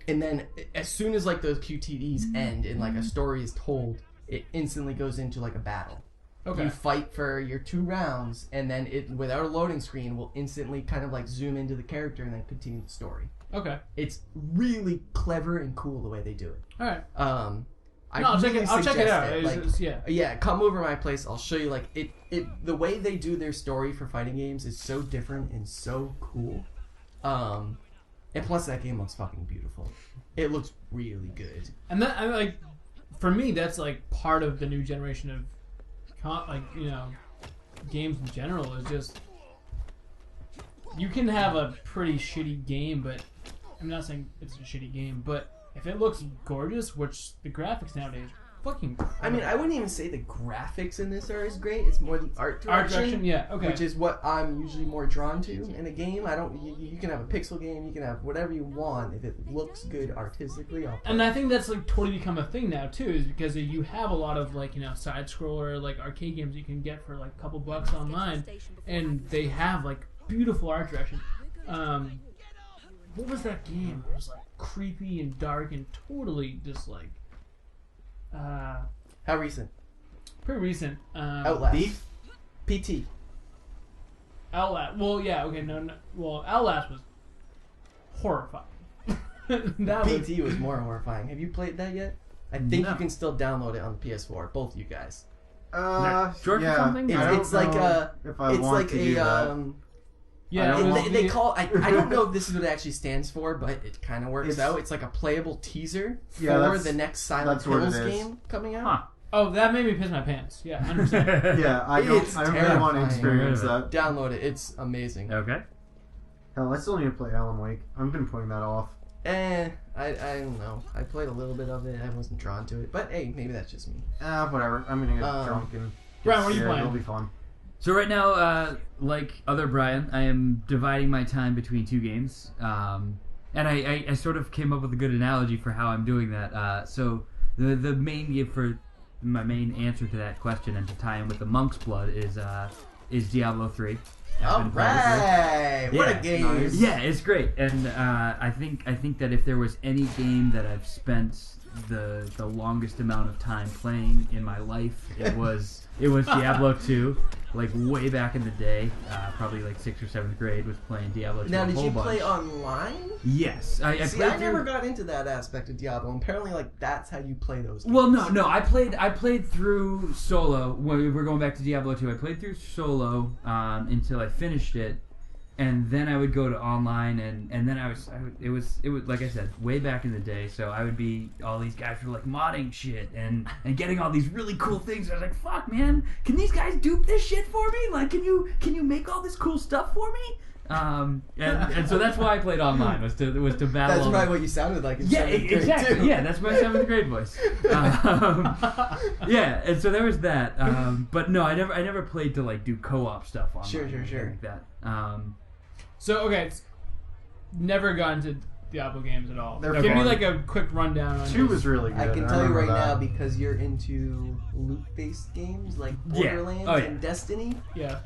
And then as soon as those QTEs end and a story is told, it instantly goes into a battle. Okay. You fight for your 2 rounds, and then it, without a loading screen, will instantly kind of zoom into the character and then continue the story. Okay. It's really clever and cool the way they do it. All right. I'll check it out. Yeah, come over to my place. I'll show you. The way they do their story for fighting games is so different and so cool. And plus, that game looks fucking beautiful. It looks really good. And that, for me, that's part of the new generation of, games in general. Is just you can have a pretty shitty game, but I'm not saying it's a shitty game, but if it looks gorgeous, which the graphics nowadays are fucking incredible. I mean, I wouldn't even say the graphics in this are as great. It's more the art direction. Art direction, yeah, okay. Which is what I'm usually more drawn to in a game. You can have a pixel game, you can have whatever you want. If it looks good artistically, I'll play. And I think that's totally become a thing now too, is because you have a lot of side scroller arcade games you can get for a couple bucks online, and they have beautiful art direction. What was that game? It was creepy and dark and totally just How recent? pretty recent. Outlast. Thief? PT. Outlast. Well, yeah, okay, no. Well, Outlast was horrifying. That was PT was more horrifying. Have you played that yet? I think No. you can still download it on the PS4. Both you guys. Short for something? I don't It's like know a. if I It's want like to do a. that. yeah. I don't well, They call. I don't know if this is what it actually stands for, but it kind of works It's- out. It's like a playable teaser Yeah, for that's- the next Silent that's what it Hills is. game coming out. Huh. Oh, that made me piss my pants. Yeah, 100%. Yeah, I It's don't really want to terrifying. experience that. Download it. It's amazing. Okay. Hell, I still need to play Alan Wake. I've been putting that off. I don't know. I played a little bit of it. I wasn't drawn to it, but hey, maybe that's just me. Whatever. I'm gonna get drunk and. Brian, what are you yeah, playing? It'll be fun. So right now, like other Brian, I am dividing my time between 2 games. And I sort of came up with a good analogy for how I'm doing that. So the main game for my main answer to that question and to tie in with the Monk's Blood is Diablo 3. All right, what a Yeah, game! nice. Yeah, it's great, and I think that if there was any game that I've spent the longest amount of time playing in my life, it was Diablo 2. Like way back in the day, probably like 6th or 7th grade, was playing Diablo 2. Now, a did whole you bunch. play online? Yes, I See, played I never through- got into that aspect of Diablo. Apparently, like that's how you play those games. Well, no, I played through solo. When we're going back to Diablo 2, I played through solo until I finished it, and then I would go to online, and then it was like I said, way back in the day. So I would be all these guys were like modding shit and getting all these really cool things. I was like, fuck, man, can these guys dupe this shit for me? Like, can you make all this cool stuff for me? And so that's why I played online was to battle. That's all probably the- what you sounded like. In yeah, 7th grade, exactly. too. Yeah, that's my 7th grade voice. Yeah, and so there was that. But no, I never played to like do co-op stuff online. Sure, or anything sure. like that. So, okay, never got into Diablo games at all. They're Give me fun. like a quick rundown on 2 this. was really good. I can tell you remember right now that. because you're into loot-based games like Yeah. Borderlands Oh, yeah. and Destiny. Yeah.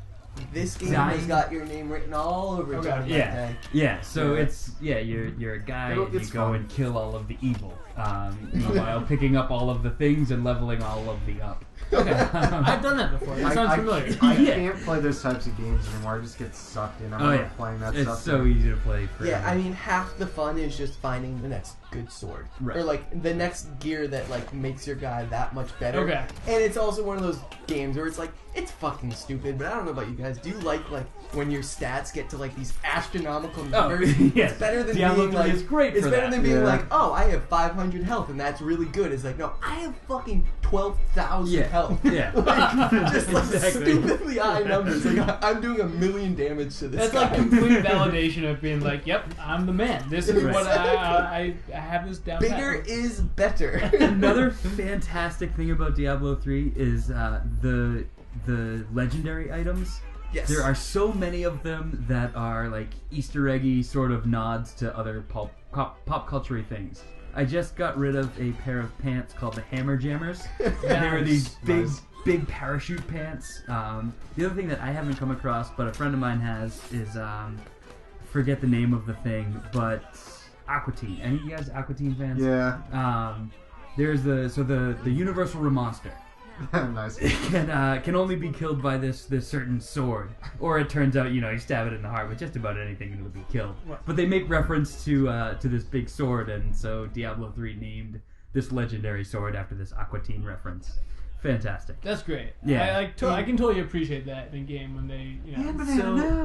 this game Dying. has got your name written all over it. Okay. Johnny Yeah. Mate. Yeah, so Yeah. you're a guy It'll- and you it's go fun. and kill all of the evil, while picking up all of the things and leveling all of the up. Okay, I've done that before. That sounds familiar. I Yeah. can't play those types of games anymore. I just get sucked in. I'm Oh not yeah, playing that it's stuff. so easy to play. Forever. Yeah, I mean, half the fun is just finding the next good sword, Right. or like the next gear that like makes your guy that much better. Okay. And it's also one of those games where it's like it's fucking stupid, but I don't know about you guys. Do you like when your stats get to like these astronomical numbers? yes. It's better than Diablo being 3 like is great It's for better that. than being Yeah. like, oh, I have 500 health and that's really good. It's like, no, I have fucking 12,000 Yeah. health. Yeah. Like, just like Exactly. stupidly high numbers. Like I'm doing 1,000,000 damage to this. That's guy. like complete validation of being like, yep, I'm the man. This is Right. what I have this down. Bigger pat. is better. Another fantastic thing about Diablo 3 is the legendary items. Yes. There are so many of them that are like Easter eggy sort of nods to other pop culture things. I just got rid of a pair of pants called the Hammer Jammers. They were these Nice. big parachute pants. The other thing that I haven't come across, but a friend of mine has, is forget the name of the thing, but Aqua Teen. Any of you guys Aqua Teen fans? Yeah. There's the Universal Ramonster. Nice. Can only be killed by this certain sword, or it turns out you stab it in the heart with just about anything and it'll be killed. Right. But they make reference to this big sword, and so Diablo 3 named this legendary sword after this Aqua Teen reference. Fantastic. That's great. Yeah. I can totally appreciate that in a game when they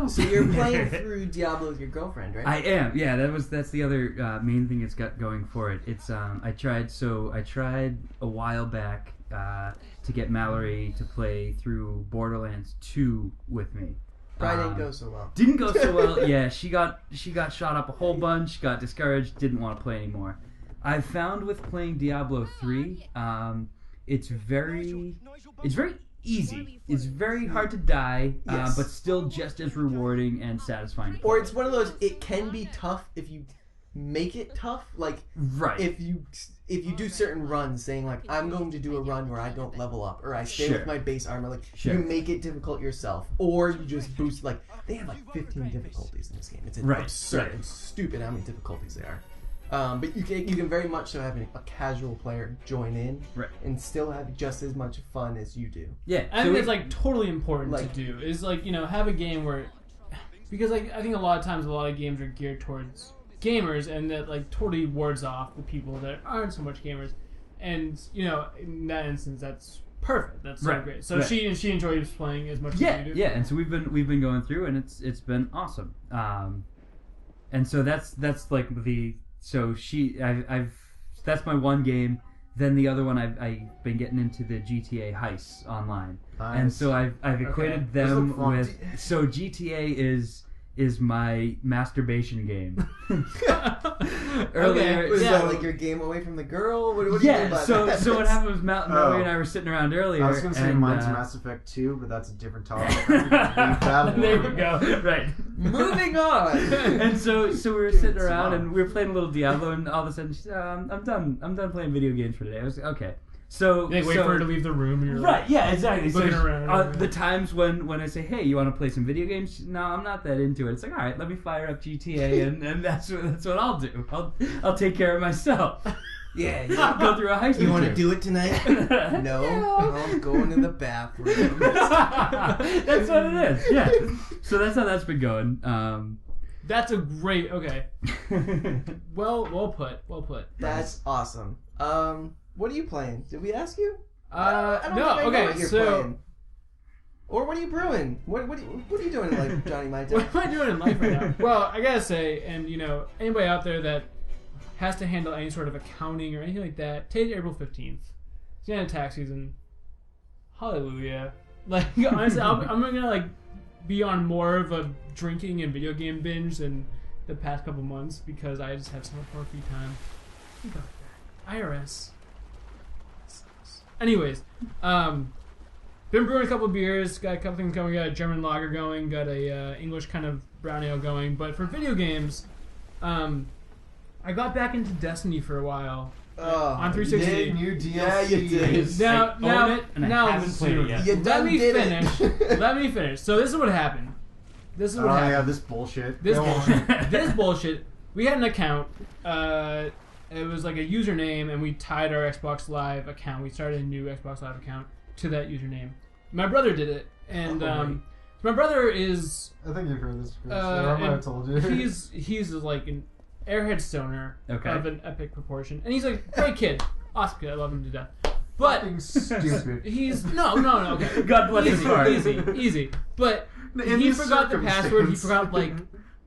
So you're playing through Diablo with your girlfriend, right? I am, yeah. That's the other main thing it's got going for it. It's I tried a while back to get Mallory to play through Borderlands 2 with me. Probably didn't go so well. Didn't go so well. Yeah, she got shot up a whole bunch, got discouraged, didn't want to play anymore. I've found with playing Diablo 3, it's very easy. It's very hard to die, Yes. but still just as rewarding and satisfying. to Or play. it's one of those. It can be tough if you make it tough. Like right. if you do certain runs, saying like I'm going to do a run where I don't level up or I stay Sure. with my base armor. Like Sure. you make it difficult yourself, or you just boost. Like they have like 15 difficulties in this game. It's Right, absurd. right. It's stupid how many difficulties there are. But you can very much so have a casual player join in Right. and still have just as much fun as you do. Yeah. I think it's like totally important Like- to do. Is like have a game where, because like I think a lot of times a lot of games are geared towards gamers and that like totally wards off the people that aren't so much gamers, and in that instance that's perfect. That's so Right, great. So right. she enjoys playing as much yeah, as you do. yeah. And so we've been going through, and it's been awesome. And so that's like I've that's my one game. Then the other one I've been getting into the GTA heists online, and Nice. so I've equated Those them look fun. with GTA is my masturbation game. Earlier, Was Yeah. that like your game away from the girl? What do you mean yeah. by So that? what happened was Mallory Oh. and I were sitting around earlier. I was going to say and, mine's Mass Effect 2, but that's a different topic. Leave that there we alone. go. Right. Moving on. And so we were sitting It's around fun. and we were playing a little Diablo, and all of a sudden she said, I'm done playing video games for today. I was like, okay. So They wait so- for her to leave the room. And you're Right, yeah, exactly. looking around. The times when I say, hey, you want to play some video games? No, I'm not that into it. It's like, all right, let me fire up GTA, and that's what I'll do. I'll take care of myself. Yeah. Go through a heist. You want to to do it tonight? No. I'm going to the bathroom. That's what it is. Yeah. So that's how that's been going. That's a great. Okay. Well put. That's awesome. What are you playing? Did we ask you? No. think I know Okay. what you're So. playing. Or what are you brewing? What are you doing in life, Johnny My What Time? am I doing in life right now? Well, I gotta say, and anybody out there that has to handle any sort of accounting or anything like that, today's April 15th. It's the end of tax season. Hallelujah. Like, honestly, I'm gonna be on more of a drinking and video game binge than the past couple months because I just have so much more free time. Think about that. IRS. Sucks. Anyways, been brewing a couple of beers, got a couple things going, got a German lager going, got a English kind of brown ale going. But for video games, I got back into Destiny for a while. on You 360. did new DLC. Yeah, you did. Now, I own it, and I haven't played it yet. You Let done me did finish. it. Let me finish. So this is what happened. This is Oh what happened. yeah, this bullshit. This Go on. bullshit. This bullshit. We had an account. It was like a username, and we tied our Xbox Live account. We started a new Xbox Live account to that username. My brother did it, and my brother is I think you've heard this, Chris. I might have told you. he's like an airhead stoner of an epic proportion, and he's a great kid, awesome kid. I love him to death. But Fucking stupid. he's no. Okay. God bless his heart. Easy. But In he this forgot the password. He circumstance. forgot like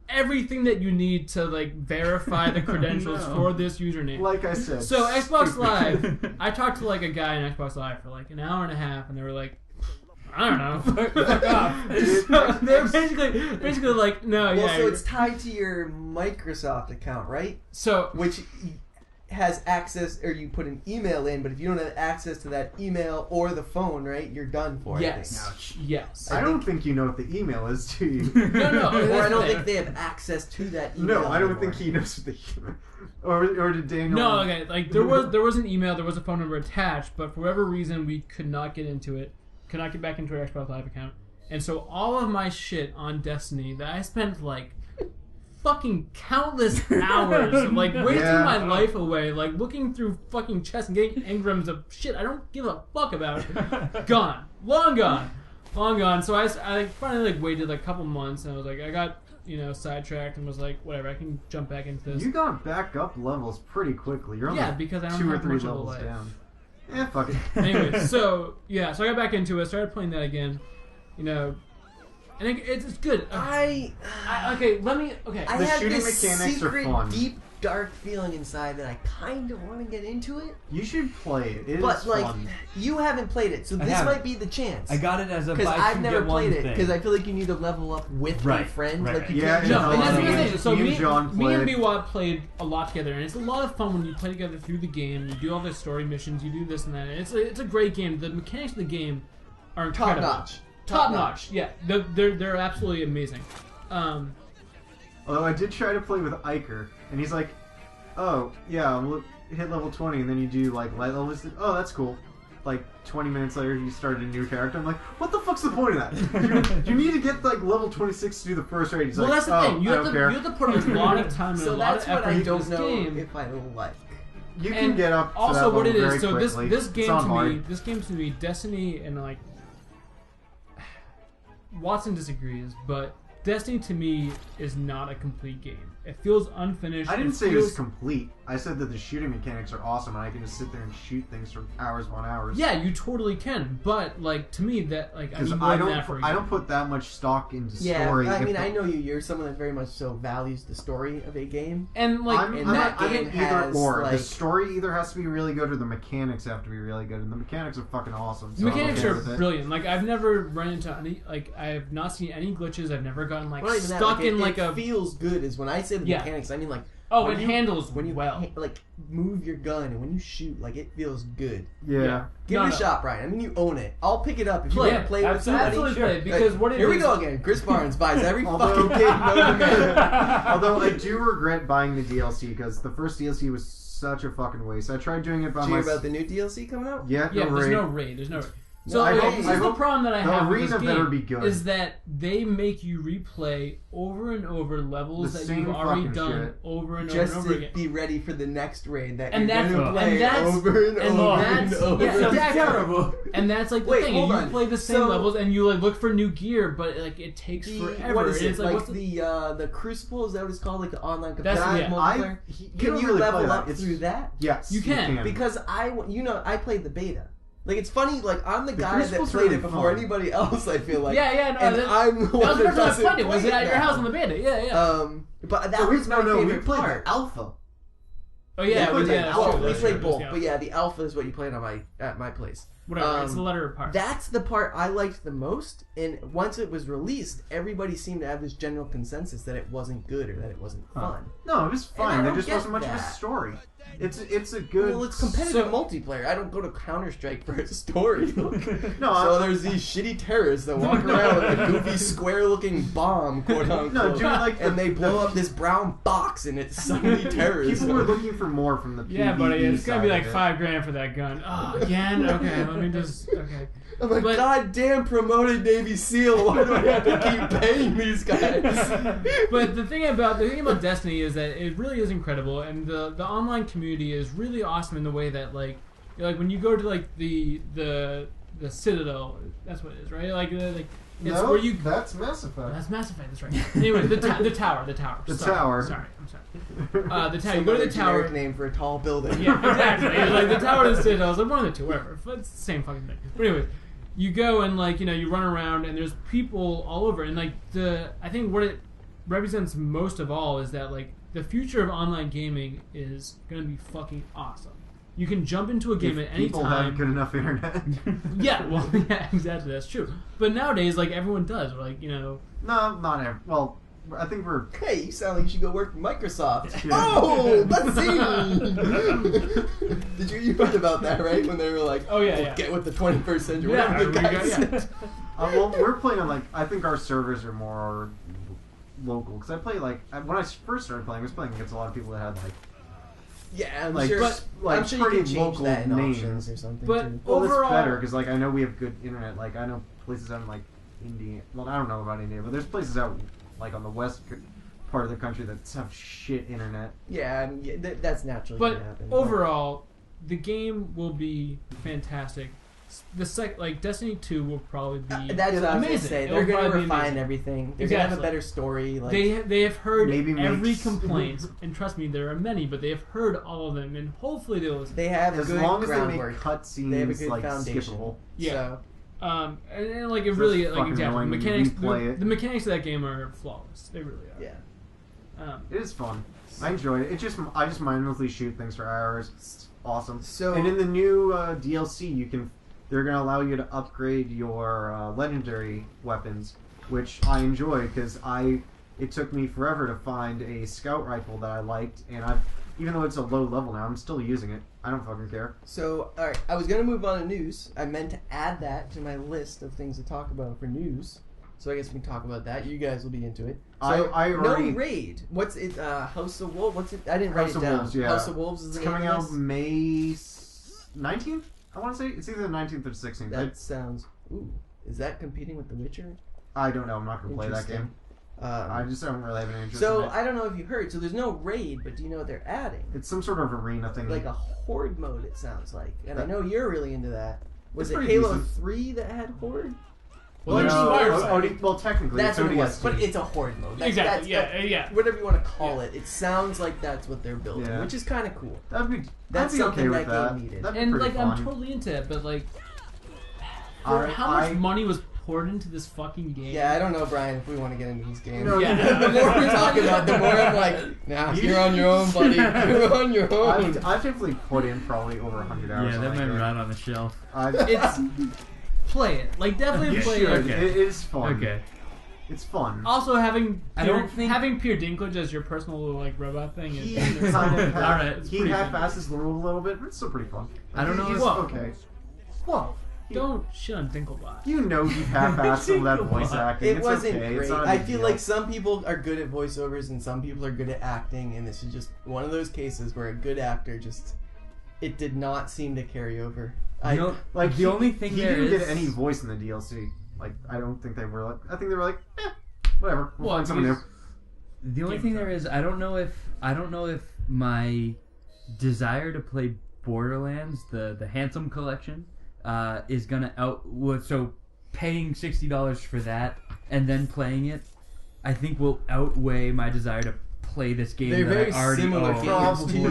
everything that you need to like verify the credentials No. for this username. Like I said. So Xbox stupid. Live, I talked to like a guy in Xbox Live for like an hour and a half, and they were like, I don't know, fuck off. So they're basically like, no, Well, yeah. so it's tied to your Microsoft account, right? So Which has access, or you put an email in, but if you don't have access to that email or the phone, right, you're done for. yes, Ouch. yes. I don't think you know what the email is, do you? No, Or that's I don't the think thing. they have access to that email. No, I don't anymore. think he knows what the or did Daniel? No, okay. Like there was an email, there was a phone number attached, but for whatever reason we could not get into it, could not get back into our Xbox Live account, and so all of my shit on Destiny that I spent like fucking countless hours, like wasting Yeah. my life away, like looking through fucking chests and getting engrams of shit I don't give a fuck about, gone, long gone. So I like, finally like waited like a couple months, and I was like, I got sidetracked and was like, whatever, I can jump back into this. You got back up levels pretty quickly. You're only Yeah, because I don't 2 or have 3 much of a levels life. down. Yeah, fuck it. Anyway, so I got back into it, started playing that again, and it's good. Okay, let me. Okay, I The have shooting this mechanics are secret, fun. deep, dark feeling inside that I kind of want to get into it, You should play it. It is but like fun. you haven't played it, so I this haven't. might be the chance. I got it as a because buy I've two, never get one played it thing. because I feel like you need to level up with my Right, friend. right, Like you right. can't Yeah, jump no, in and that's me the there. and- thing. So me and John me and played. Biwat played a lot together, and it's a lot of fun when you play together through the game. You do all the story missions, you do this and that. And it's a great game. The mechanics of the game are Top incredible. notch. Top notch. Yeah, they're absolutely amazing. Although I did try to play with Iker, and he's like, "Oh yeah, we'll hit level 20, and then you do like light levels. Oh, that's cool." Like 20 minutes later, you started a new character. I'm like, "What the fuck's the point of that? you need to get like level 26 to do the first raid." He's Well, like, that's the "Oh, thing. You I have don't to care." you have to put a lot of time and So a lot that's of what effort I into don't this know game. if I like. You can And get up to also, that what it level is, very so quickly. this It's game not to hard. me, Destiny, and like Watson disagrees, but Destiny to me is not a complete game. It feels unfinished. I didn't say it was feels- complete. I said that the shooting mechanics are awesome, and I can just sit there and shoot things for hours upon hours. Yeah, you totally can, but like to me, that like I Because need more I than don't, that for a I game. don't put that much stock into Yeah, story. I if mean, the- I know you. You're someone that very much so values the story of a game. And like I'm, in I'm, that I'm game an either has, or. like- The story either has to be really good, or the mechanics have to be really good, and the mechanics are fucking awesome. the So I'm mechanics okay are with it. brilliant. Like I've never run into any. Like I have not seen any glitches. I've never gotten like Well, not even that, stuck in it like a. feels good. Is when I say the Yeah. mechanics, I mean like Oh, when it you- handles when you well. like move your gun and when you shoot, like it feels good. Yeah. Give No, it a no. shot, Brian. I mean, you own it. I'll pick it up if you Play want it. to play with somebody. Absolutely play it, Like, because what it here we is- go again. Chris Barnes buys every Although- fucking game known to man. Although I do regret buying the DLC because the first DLC was such a fucking waste. I tried doing it by Did you hear myself. about the new DLC coming out? Yeah, Yeah, no there's raid. no raid. There's no. So I okay, hope- this I is the hope problem that I the have with this arena better game be good. is that they make you replay over and over levels The that same you've already fucking done shit. over and Just over and to over again. be ready for the next raid that And you're that's- going to and play that's- over and and over that's- and over. yeah, exactly. terrible. And that's like the Wait, thing. hold You on. play the same So- levels and you like look for new gear, but like it takes forever. What is and it? it's like, Like what's the, the Crucible? Is that what it's called? Like the online That's- competitive yeah. multiplayer? You Can don't you really level play that. up It's- through that? Yes, You can. Because I played the beta. Like it's funny. Like I'm the The guy that Crucible's played really it before fun. anybody else. I feel like. no, and that, I'm the that one was the that first time I doesn't played it. Was play it at your now. house on the beta? Yeah. But that So was my we favorite played part. the alpha. Oh yeah, played the that's alpha. true, We that's played true, both, yeah. but yeah, the alpha is what you played on at my place. Whatever, it's the Um, letter part. That's the part I liked the most, and once it was released, everybody seemed to have this general consensus that it wasn't good or that it wasn't fun. No, it was And I fine. There don't just get wasn't much of a that. story. It's a good. Well, it's competitive multiplayer. I don't go to Counter-Strike for a story. No, So there's these shitty terrorists that walk around with a goofy square-looking bomb, quote unquote. No, dude, like and they blow up this brown box, and it's suddenly terrorism. People were looking for more from the Yeah, PvE buddy, it's gonna be side like of it. $5,000 for that gun. Oh, again? Okay, let me just. Okay. I'm like, But- goddamn promoted Navy SEAL. Why do I have to keep paying these guys? But the thing about Destiny is that it really is incredible, and the online community is really awesome in the way that like when you go to like the Citadel, that's what it is, right? Like it's No, where you. that's Mass Effect. That's Mass Effect. That's right. Anyway, the tower. The Sorry, tower. I'm sorry. The tower. You go to the tower. Generic name for a tall building. Yeah, exactly. It's like the tower and the Citadel. It's like one of the two, whatever. But it's the same fucking thing. But anyway, you go and like you run around and there's people all over, and like I think what it represents most of all is that like the future of online gaming is gonna be fucking awesome. You can jump into a game If at any people have time. good enough internet. Yeah, well, yeah, exactly. That's true. But nowadays, like everyone does, like No, not every. Well, I think we're. Hey, you sound like you should go work for Microsoft. Yeah. Oh, buzzing! Did you heard about that, right? When they were like, Oh, yeah, yeah. get with the 21st century. Yeah, Whatever the we guy got- said. yeah. Well, we're playing on like. I think our servers are more local because I play like when I first started playing, I was playing against a lot of people that had like. Yeah, I'm Like, sure. but, like, I'm sure you pretty can change local that in names. options or something. But- too. Well, Overall- it's better because like I know we have good internet. Like I know places out in like India. Well, I don't know about India, but there's places out like on the part of the country that have shit internet. Yeah, that's naturally But gonna happen. overall, the game will be fantastic. Like Destiny 2 will probably be that's what I was gonna amazing. say. It'll They're gonna probably be refine amazing. everything. They're gonna have a Exactly. better story. Like They have heard Maybe every makes- complaint, and trust me, there are many, but they have heard all of them, and hopefully they'll. they have As good long as they make groundwork. cutscenes They have a good like foundation. skippable. Yeah. So, And like it So really it's like fucking exactly annoying when you mechanics. replay it. The mechanics of that game are flawless. They really are. yeah. It is fun. I enjoy it. I just mindlessly shoot things for hours. It's awesome. So- and in the new DLC, they're gonna allow you to upgrade your legendary weapons, which I enjoy because it took me forever to find a scout rifle that I liked, and even though it's a low level now, I'm still using it. I don't fucking care. So, all right, I was gonna move on to news. I meant to add that to my list of things to talk about for news. So I guess we can talk about that. You guys will be into it. So, I already- no raid. What's it? House of Wolves. What's it? I didn't write House it of down. Wolves, yeah. House of Wolves is It's the name coming of out this? May 19th. I want to say it's either the 19th or the 16th. That sounds. Ooh, is that competing with The Witcher? I don't know. I'm not gonna play that game. I just don't really have any interest So in it. I don't know if you heard. So there's no raid, but do you know what they're adding? It's some sort of arena thing. Like a horde mode. It sounds like, and I know you're really into that. Was It's it pretty Halo decent. 3 that had horde? Well, Or there's No, Fireside. well, technically, That's it's what it was, ODST. but it's a horde mode. Exactly, yeah. Whatever you want to call it, it sounds like that's what they're building, Yeah. which is kind of cool. That'd be That's I'd be okay something with that that. game needed. That'd be And pretty like fun. I'm totally into it, but like for how much money was poured into this fucking game? Yeah, I don't know, Brian, if we want to get into these games. No, Yeah. The more we talk about it, the more I'm like, nah, you're on your own, buddy. You're on your own. I've definitely put in probably over 100 hours. Yeah, on that might game. be right on the shelf. It's play it. Like definitely You play should. it. Okay. It is fun. Okay. It's fun. Also having I don't think- having Peter Dinklage as your personal little like robot thing is He it's kind of alright. It's he pretty half-asses the rule a little bit, but it's still pretty fun. I don't know He's if- okay. Whoa! Don't shit on Dinklebot. You know he half-assed some of that voice acting. It it's wasn't okay. great. It's not a I big feel deal. like some people are good at voiceovers and some people are good at acting, and this is just one of those cases where a good actor just it did not seem to carry over. You know, like the only thing he there didn't is get any voice in the DLC. Like I don't think they were like. I think they were like, whatever. We'll Well, find someone new. he's- The only Game thing of there is, I don't know if my desire to play Borderlands, the Handsome Collection, is gonna so paying $60 for that and then playing it, I think will outweigh my desire to play this game. They're that very I already similar own. games too.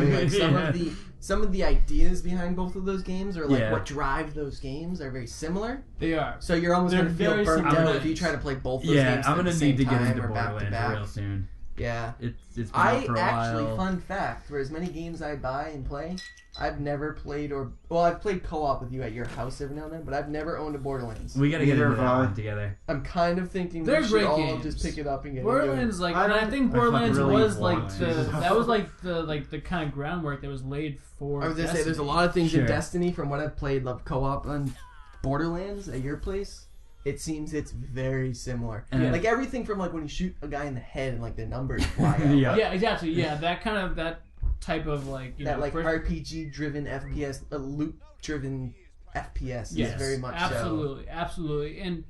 Probably. Like some of the ideas behind both of those games, or like Yeah. what drive those games, are very similar. They are. So you're almost They're going to feel very burnt similar. out if you try to play both those Yeah, games I'm at gonna the same need to get time into or back to Borderlands back. real soon. Yeah. It's been I out for a actually, while. fun fact, for as many games I buy and play, I've never played I've played co-op with you at your house every now and then, but I've never owned a Borderlands. We gotta get Neither into that have I. one together. I'm kind of thinking They're we should great all games. just pick it up and get Borderlands, like, I and I don't- think I fucking Borderlands really was want like to. that was like the kind of groundwork that was laid for. I was gonna say, Destiny. there's a lot of things Sure. in Destiny from what I've played, love co-op on Borderlands at your place. It seems it's very similar. And- Like everything from like when you shoot a guy in the head and like the numbers fly out. Yeah. Yeah, exactly. Yeah, that type of like That like first- RPG driven FPS, loot driven FPS yes, is very much so. absolutely, and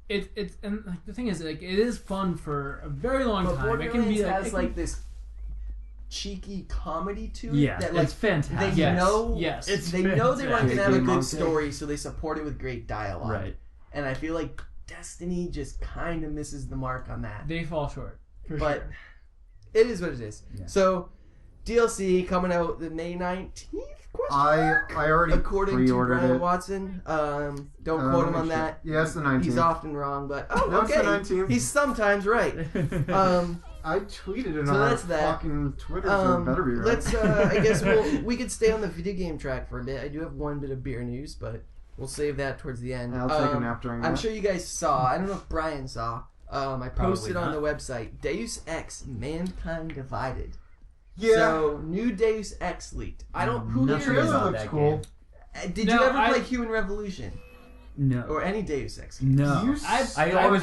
it's and like the thing is like it is fun for a very long But time. It can be Borderlands like, has it like can- this cheeky comedy to it. Yeah, that, like, it's fantastic. They Yes, know, yes. It's they know they weren't fantastic. gonna have a Game good monkey. story, so they support it with great dialogue. Right. And I feel like Destiny just kind of misses the mark on that. they fall short. For But sure. it is what it is. Yeah. So DLC coming out the May 19th. I already According to pre-ordered Brian it. Watson, don't quote him on that. Yeah, it's the 19th. He's often wrong, but oh, No, it's the okay. 19th. He's sometimes right. I tweeted it So on our that's that. fucking Twitter, so it better be right. Let's. I guess we could stay on the video game track for a bit. I do have one bit of beer news, but we'll save that towards the end. I'll take a nap during I'm that. sure you guys saw. I don't know if Brian saw. I posted Probably on the not. website Deus Ex: Mankind Divided. Yeah. So new Deus Ex leaked. I don't. Who the Nothing here is? trailer about looks that cool. Did No, you ever I- play Human Revolution No. or any Deus Ex game? No. You I was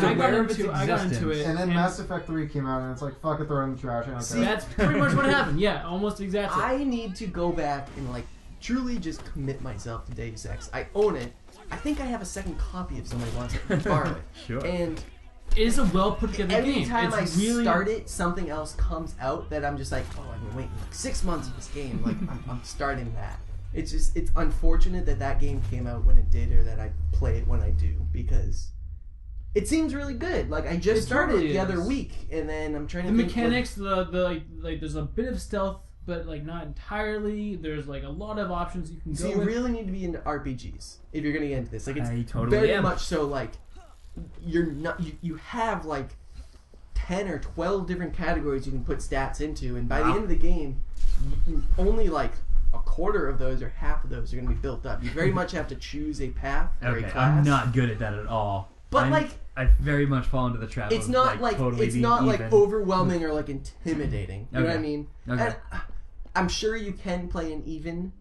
got aware of its into I got into existence. it, And then Mass Effect 3 came out, and it's like, fuck it, throw it in the trash. I don't See, care. that's pretty much what happened. Yeah, almost exactly. I need to go back and like truly just commit myself to Deus Ex. I own it. I think I have a second copy if somebody wants to borrow it. Sure. And It is a well put together every game. time It's I really, start it, something else comes out that I'm just like, oh, I've been waiting like 6 months for this game. Like, I'm starting that. It's unfortunate that game came out when it did, or that I play it when I do, because it seems really good. Like, I just It started totally the other is. week, and then I'm trying to the think mechanics, the like there's a bit of stealth, but like not entirely. There's like a lot of options you can So go you with. really need to be into RPGs if you're gonna get into this. Like, it's I totally very am. much so. Like, you're not. You have like 10 or 12 different categories you can put stats into, and by the Wow. end of the game, only like a quarter of those or half of those are going to be built up. You very much have to choose a path or a Okay, class. I'm not good at that at all. But, I'm- like, I very much fall into the trap. It's of, not like totally it's being not like even. overwhelming or like intimidating. You know what I Okay. mean? Okay. And I'm sure you can play an even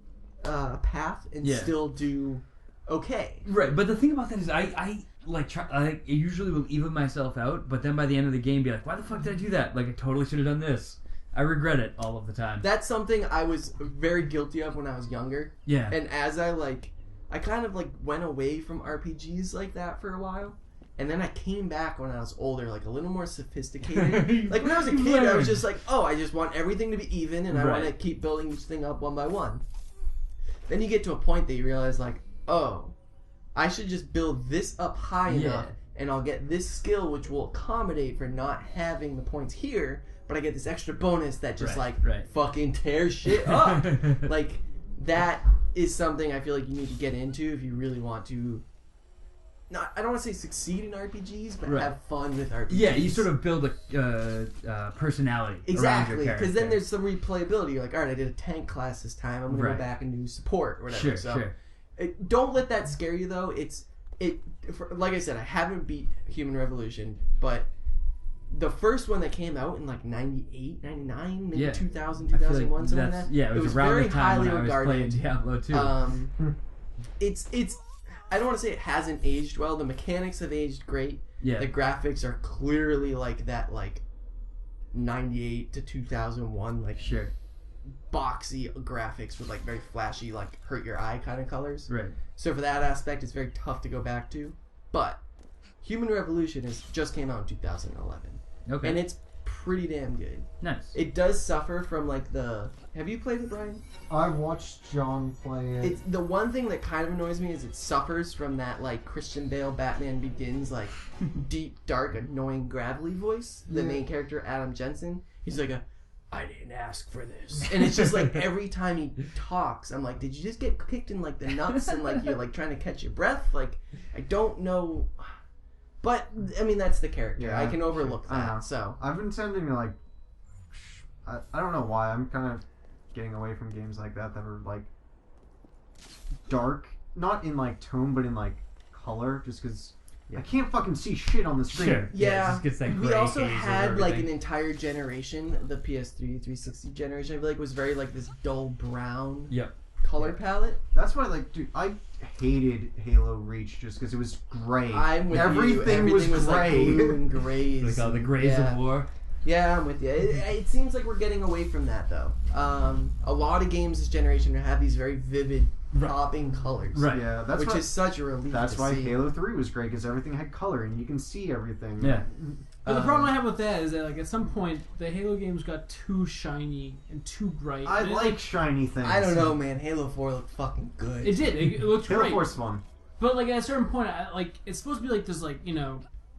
path and Yeah. still do okay. Right, but the thing about that is, I like try. I usually will even myself out, but then by the end of the game, be like, why the fuck did I do that? Like, I totally should have done this. I regret it all of the time. That's something I was very guilty of when I was younger. Yeah. And as I kind of like went away from RPGs like that for a while. And then I came back when I was older, like a little more sophisticated. Like when I was a kid, I was just like, oh, I just want everything to be even, and I want to Right. keep building each thing up one by one. Then you get to a point that you realize, like, oh, I should just build this up high Yeah. enough, and I'll get this skill, which will accommodate for not having the points here, but I get this extra bonus that just Right. fucking tears shit up. Like, that is something I feel like you need to get into if you really want to. Not, I don't want to say succeed in RPGs, but Right. have fun with RPGs. Yeah, you sort of build a personality Exactly, around your because then character. there's some replayability. You're like, all right, I did a tank class this time. I'm gonna Right. go back and do support or whatever. Sure, so, sure. don't let that scare you though. Like I said, I haven't beat Human Revolution, but the first one that came out in like 98, 99, maybe Yeah. 2000, I feel 2001, like something like that's- that. Yeah, it was around very the time when highly I was playing regarded. Diablo 2. It's I don't want to say it hasn't aged well. The mechanics have aged great. yeah. The graphics are clearly like that, like 98 to 2001, like Sure. boxy graphics with like very flashy, like hurt your eye kind of colors. Right. So for that aspect, it's very tough to go back to. But Human Revolution just came out in 2011, Okay. and it's pretty damn good. nice. It does suffer from like Have you played it, Brian? I've watched John play it. It's the one thing that kind of annoys me is it suffers from that like Christian Bale Batman Begins like deep, dark, annoying, gravelly voice. The Yeah. main character Adam Jensen, he's like I didn't ask for this, and it's just like every time he talks, I'm like, did you just get kicked in like the nuts and like you're like trying to catch your breath? Like I don't know, but I mean that's the character. Yeah, I can overlook I know. that. So I've been tending to like I don't know why. I'm kind of getting away from games like that are like dark, not in like tone, but in like color, just because I can't fucking see shit on the screen. Sure. Yeah, it just gets that we gray also haze over had like an everything. entire generation, the PS3 360 generation. I feel like was very like this dull brown Yep. color palette. That's why, like, dude, I hated Halo Reach just because it was gray. I'm with you. Everything was like gray. blue and grays. Like all the and- grays yeah. of war. Yeah, I'm with you. It seems like we're getting away from that though. A lot of games this generation have these very vivid, popping colors. Right. Yeah, that's which why. is such a relief. That's to why see. Halo 3 was great because everything had color and you can see everything. Yeah. But the problem I have with that is that like at some point the Halo games got too shiny and too bright. I And it, like shiny things. I don't know, man. Halo 4 looked fucking good. It did. It looked Halo great. 4's fun. But like at a certain point, it's supposed to be like this, like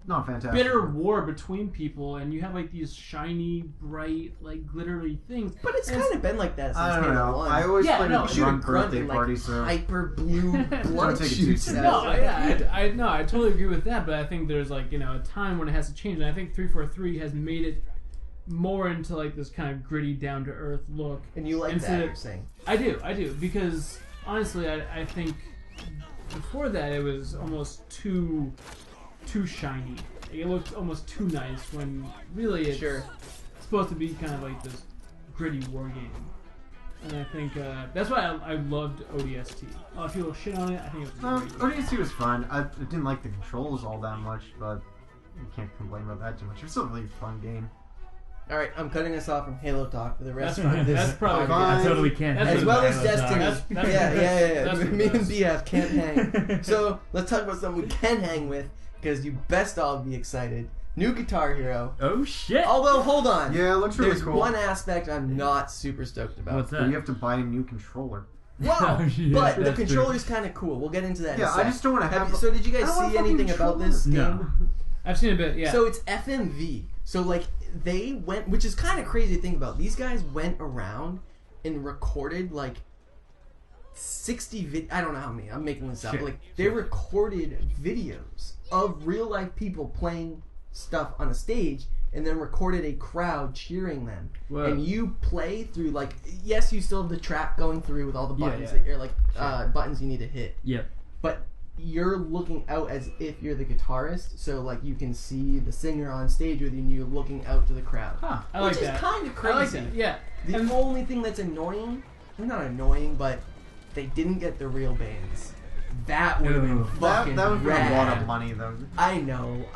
Not fantastic. bitter war between people, and you have like these shiny, bright, like glittery things. But it's And kind of been like that since I don't Halo know. 1. I always Yeah, played no, at you the shoot a drunk grunt birthday in, like, party, so hyper blue blood take it too shoots seriously. out. No, yeah, I totally agree with that. But I think there's like a time when it has to change, and I think 343 has made it more into like this kind of gritty, down to earth look. And you like Instead that, of- you're saying. I do because honestly, I think before that it was almost too shiny. It looked almost too nice when really it's Sure. supposed to be kind of like this gritty war game. And I think that's why I loved ODST. A lot of people shit on it. I think it was great. ODST was fun. I didn't like the controls all that much, but you can't complain about that too much. It was still a really fun game. All right, I'm cutting us off from Halo talk for the rest That's of this. that's probably Fine. I totally can't. That's hang As what- well with as Halo Destiny. Dogs. That's Yeah. That's Me what and it BF can't hang. So let's talk about something we can hang with, because you best all be excited. New Guitar Hero. Oh shit! Although, hold on. Yeah, it looks really There's cool. one aspect I'm not super stoked about. What's But that? you have to buy a new controller. Wow, Oh, shit, but the that's true. controller's kind of cool. We'll get into that. in a Yeah, I sec. just don't want to have. So did you guys I don't want see a fucking anything about this game? No. I've seen a bit. Yeah. So it's FMV. So like they went, which is kind of crazy to think about. These guys went around and recorded like 60 I don't know how many. I'm making this up. Sure, Like they recorded videos of real life people playing stuff on a stage, and then recorded a crowd cheering them. Whoa. And you play through like, yes, you still have the track going through with all the Yeah, buttons yeah. that you're like buttons you need to hit, Yep. but you're looking out as if you're the guitarist, so like you can see the singer on stage with you, and you're looking out to the crowd. Huh, I like Which is that. kind of I crazy. like that. Yeah. The And- only thing that's annoying, well, not annoying, but they didn't get the real bands. That would have been Ooh. fucking That would be a rad. lot of money, though. I know,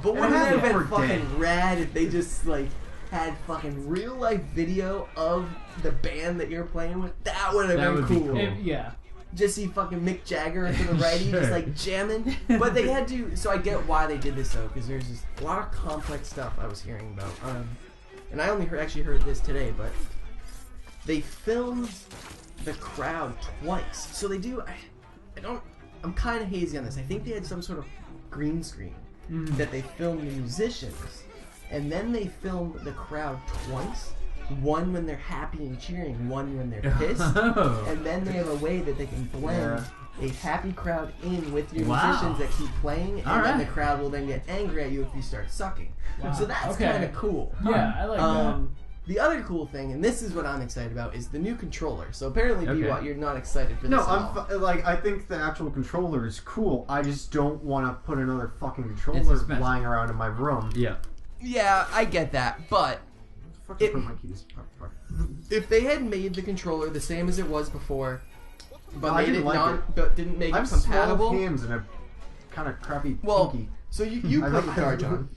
but It wouldn't that have happened been for fucking dead. rad if they just like had fucking real life video of the band that you're playing with? That would have That been would be cool. cool. Yeah. Just see fucking Mick Jagger to the righty, Sure. just like jamming. But they had to. So I get why they did this though, because there's just a lot of complex stuff I was hearing about. And I only actually heard this today, but they filmed the crowd twice. So they do. I don't. I'm kind of hazy on this. I think they had some sort of green screen that they filmed the musicians, and then they filmed the crowd twice. One when they're happy and cheering, one when they're pissed. Oh. And then they have a way that they can blend a happy crowd in with your Wow. musicians that keep playing, and All then right. the crowd will then get angry at you if you start sucking. Wow. So that's Okay. kind of cool. Yeah, I like that. The other cool thing, and this is what I'm excited about, is the new controller. So apparently, Okay. B-Watt, you're not excited for this No, at all. like I think the actual controller is cool. I just don't want to put another fucking It's controller expensive. lying around in my room. Yeah. Yeah, I get that, but Fuck, It- put my keys. Fuck. if they had made the controller the same as it was before, but I made didn't it like non, but didn't make I it have compatible. small hands and a kind of crappy Well, pinky. so you I play don't- guitar, John.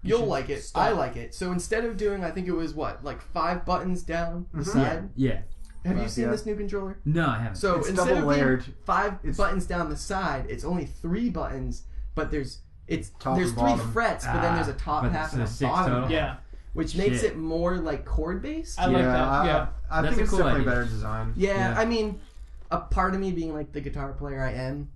You'll should like it. stop. I like it. So instead of doing, I think it was what, like 5 buttons down the Mhm. side. Yeah. Have you seen Yeah. this new controller? No, I haven't. So It's instead double of being layered. 5 It's- buttons down the side, it's only 3 buttons, but there's Top there's and 3 bottom. frets, but then there's a top but half it's and a a 6 bottom total? half, Yeah. which makes Shit. it more like chord based. I like that. Yeah. I That's think a it's cool definitely idea. better design. Yeah, Yeah. I mean, a part of me being like the guitar player I am,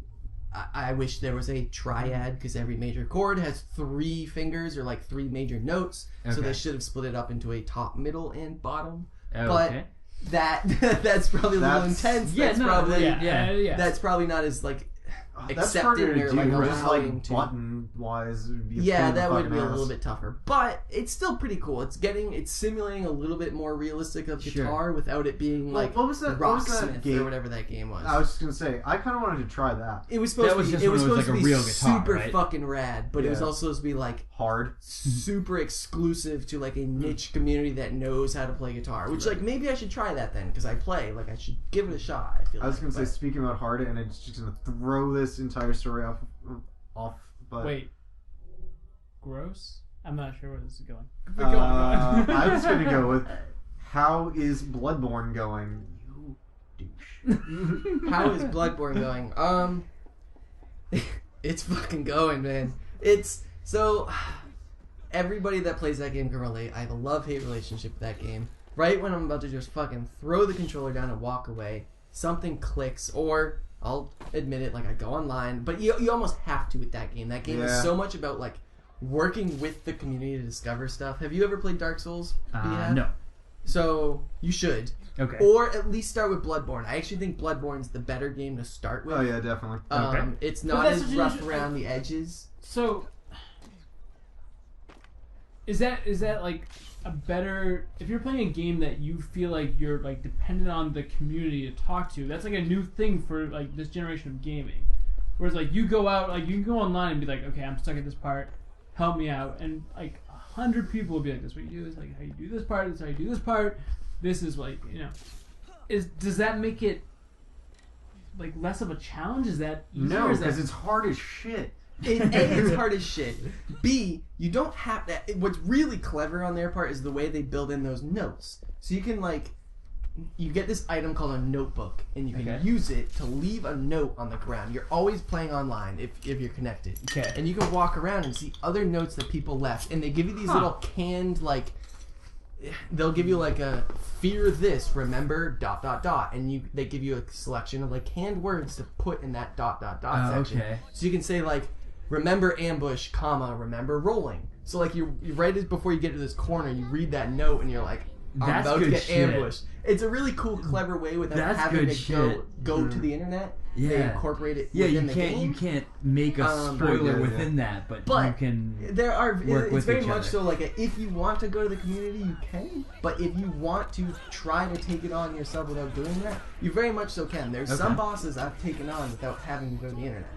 I wish there was a triad, because every major chord has 3 fingers or like 3 major notes. So Okay. they should have split it up into a top, middle, and bottom. Oh, but okay. that that's probably a little That's- intense. Yeah, That's no, probably Yeah. Yeah. Yeah. that's probably not as like That's harder accepting to or do. like Just allowing like to. button wise. Yeah, that would be a little bit tougher, but it's still pretty cool. It's simulating a little bit more realistic of Sure. guitar without it being like what was that? What was that Rocksmith game? or whatever that game was. I was just gonna say, I kind of wanted to try that. It was supposed That was to be. just It when was it was supposed like to a be real guitar, super right? fucking rad, but it was Yeah. also supposed to be like Hard. super exclusive to like a niche community that knows how to play guitar. Which like maybe I should try that then because I play. Like I should give it a shot. I feel. I was like, gonna say, but- speaking about hard, and it's just gonna throw this entire story off. But Wait. Gross? I'm not sure where this is going. But go on. I was gonna go with how is Bloodborne going? You douche. How is Bloodborne going? It's fucking going, man. It's so everybody that plays that game can relate. I have a love-hate relationship with that game. Right when I'm about to just fucking throw the controller down and walk away, something clicks, or I'll admit it, like I go online, but you almost have to with that game. That game is Yeah. so much about like working with the community to discover stuff. Have you ever played Dark Souls? BF? No. So you should. Okay. Or at least start with Bloodborne. I actually think Bloodborne's the better game to start with. Oh yeah, definitely. Okay. It's But not that's as such an rough interest- around the edges. So, is that like a better? If you're playing a game that you feel like you're like dependent on the community to talk to, that's like a new thing for like this generation of gaming. Whereas like you go out, like you can go online and be like, okay, I'm stuck at this part, help me out, and like 100 people will be like, this is what you do, this is like how you do this part, this is how you do this part, this is like does that make it like less of a challenge? Is that easier? No, Is that- because it's hard as shit. A, it's hard as shit. B, you don't have that. What's really clever on their part is the way they build in those notes. So you can like, you get this item called a notebook, and you can Okay. use it to leave a note on the ground. You're always playing online if you're connected. Okay. And you can walk around and see other notes that people left, and they give you these little canned like. They'll give you like a fear this, remember ... and they give you a selection of like canned words to put in that ... section. Okay. So you can say like, remember ambush, comma, remember rolling. So like you right as before you get to this corner, you read that note and you're like, I'm That's about to good get shit. ambushed. It's a really cool, clever way without That's having good to shit. go to the internet. They Yeah. incorporate it Yeah, within you the can't game. you can't make a spoiler yeah. within that, but But you can. There are. work It's with very each much other. so like if you want to go to the community, you can. But if you want to try to take it on yourself without doing that, you very much so can. There's Okay. some bosses I've taken on without having to go to the internet.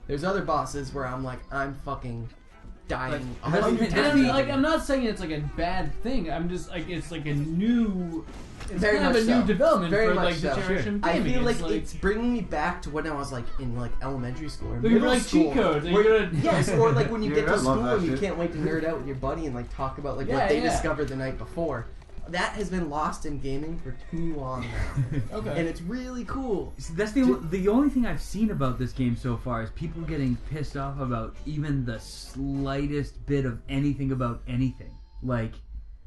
There's other bosses where I'm like, I'm fucking dying. Like, that's 100 the- And I times. mean, like, I'm not saying it's like a bad thing. I'm just like it's like a new, it's Very kind of much a new so. development Very for much like so. the generation of I gaming. feel It's like it's bringing me back to when I was like in like elementary school or They're middle like school. cheat codes. And where- you're gonna, Yes, or like when you Yeah, get to I love school that and you shit. can't wait to nerd out with your buddy and like talk about like Yeah, what they yeah. discovered the night before. That has been lost in gaming for too long now, Okay. and it's really cool. See, that's the only thing I've seen about this game so far is people getting pissed off about even the slightest bit of anything about anything. Like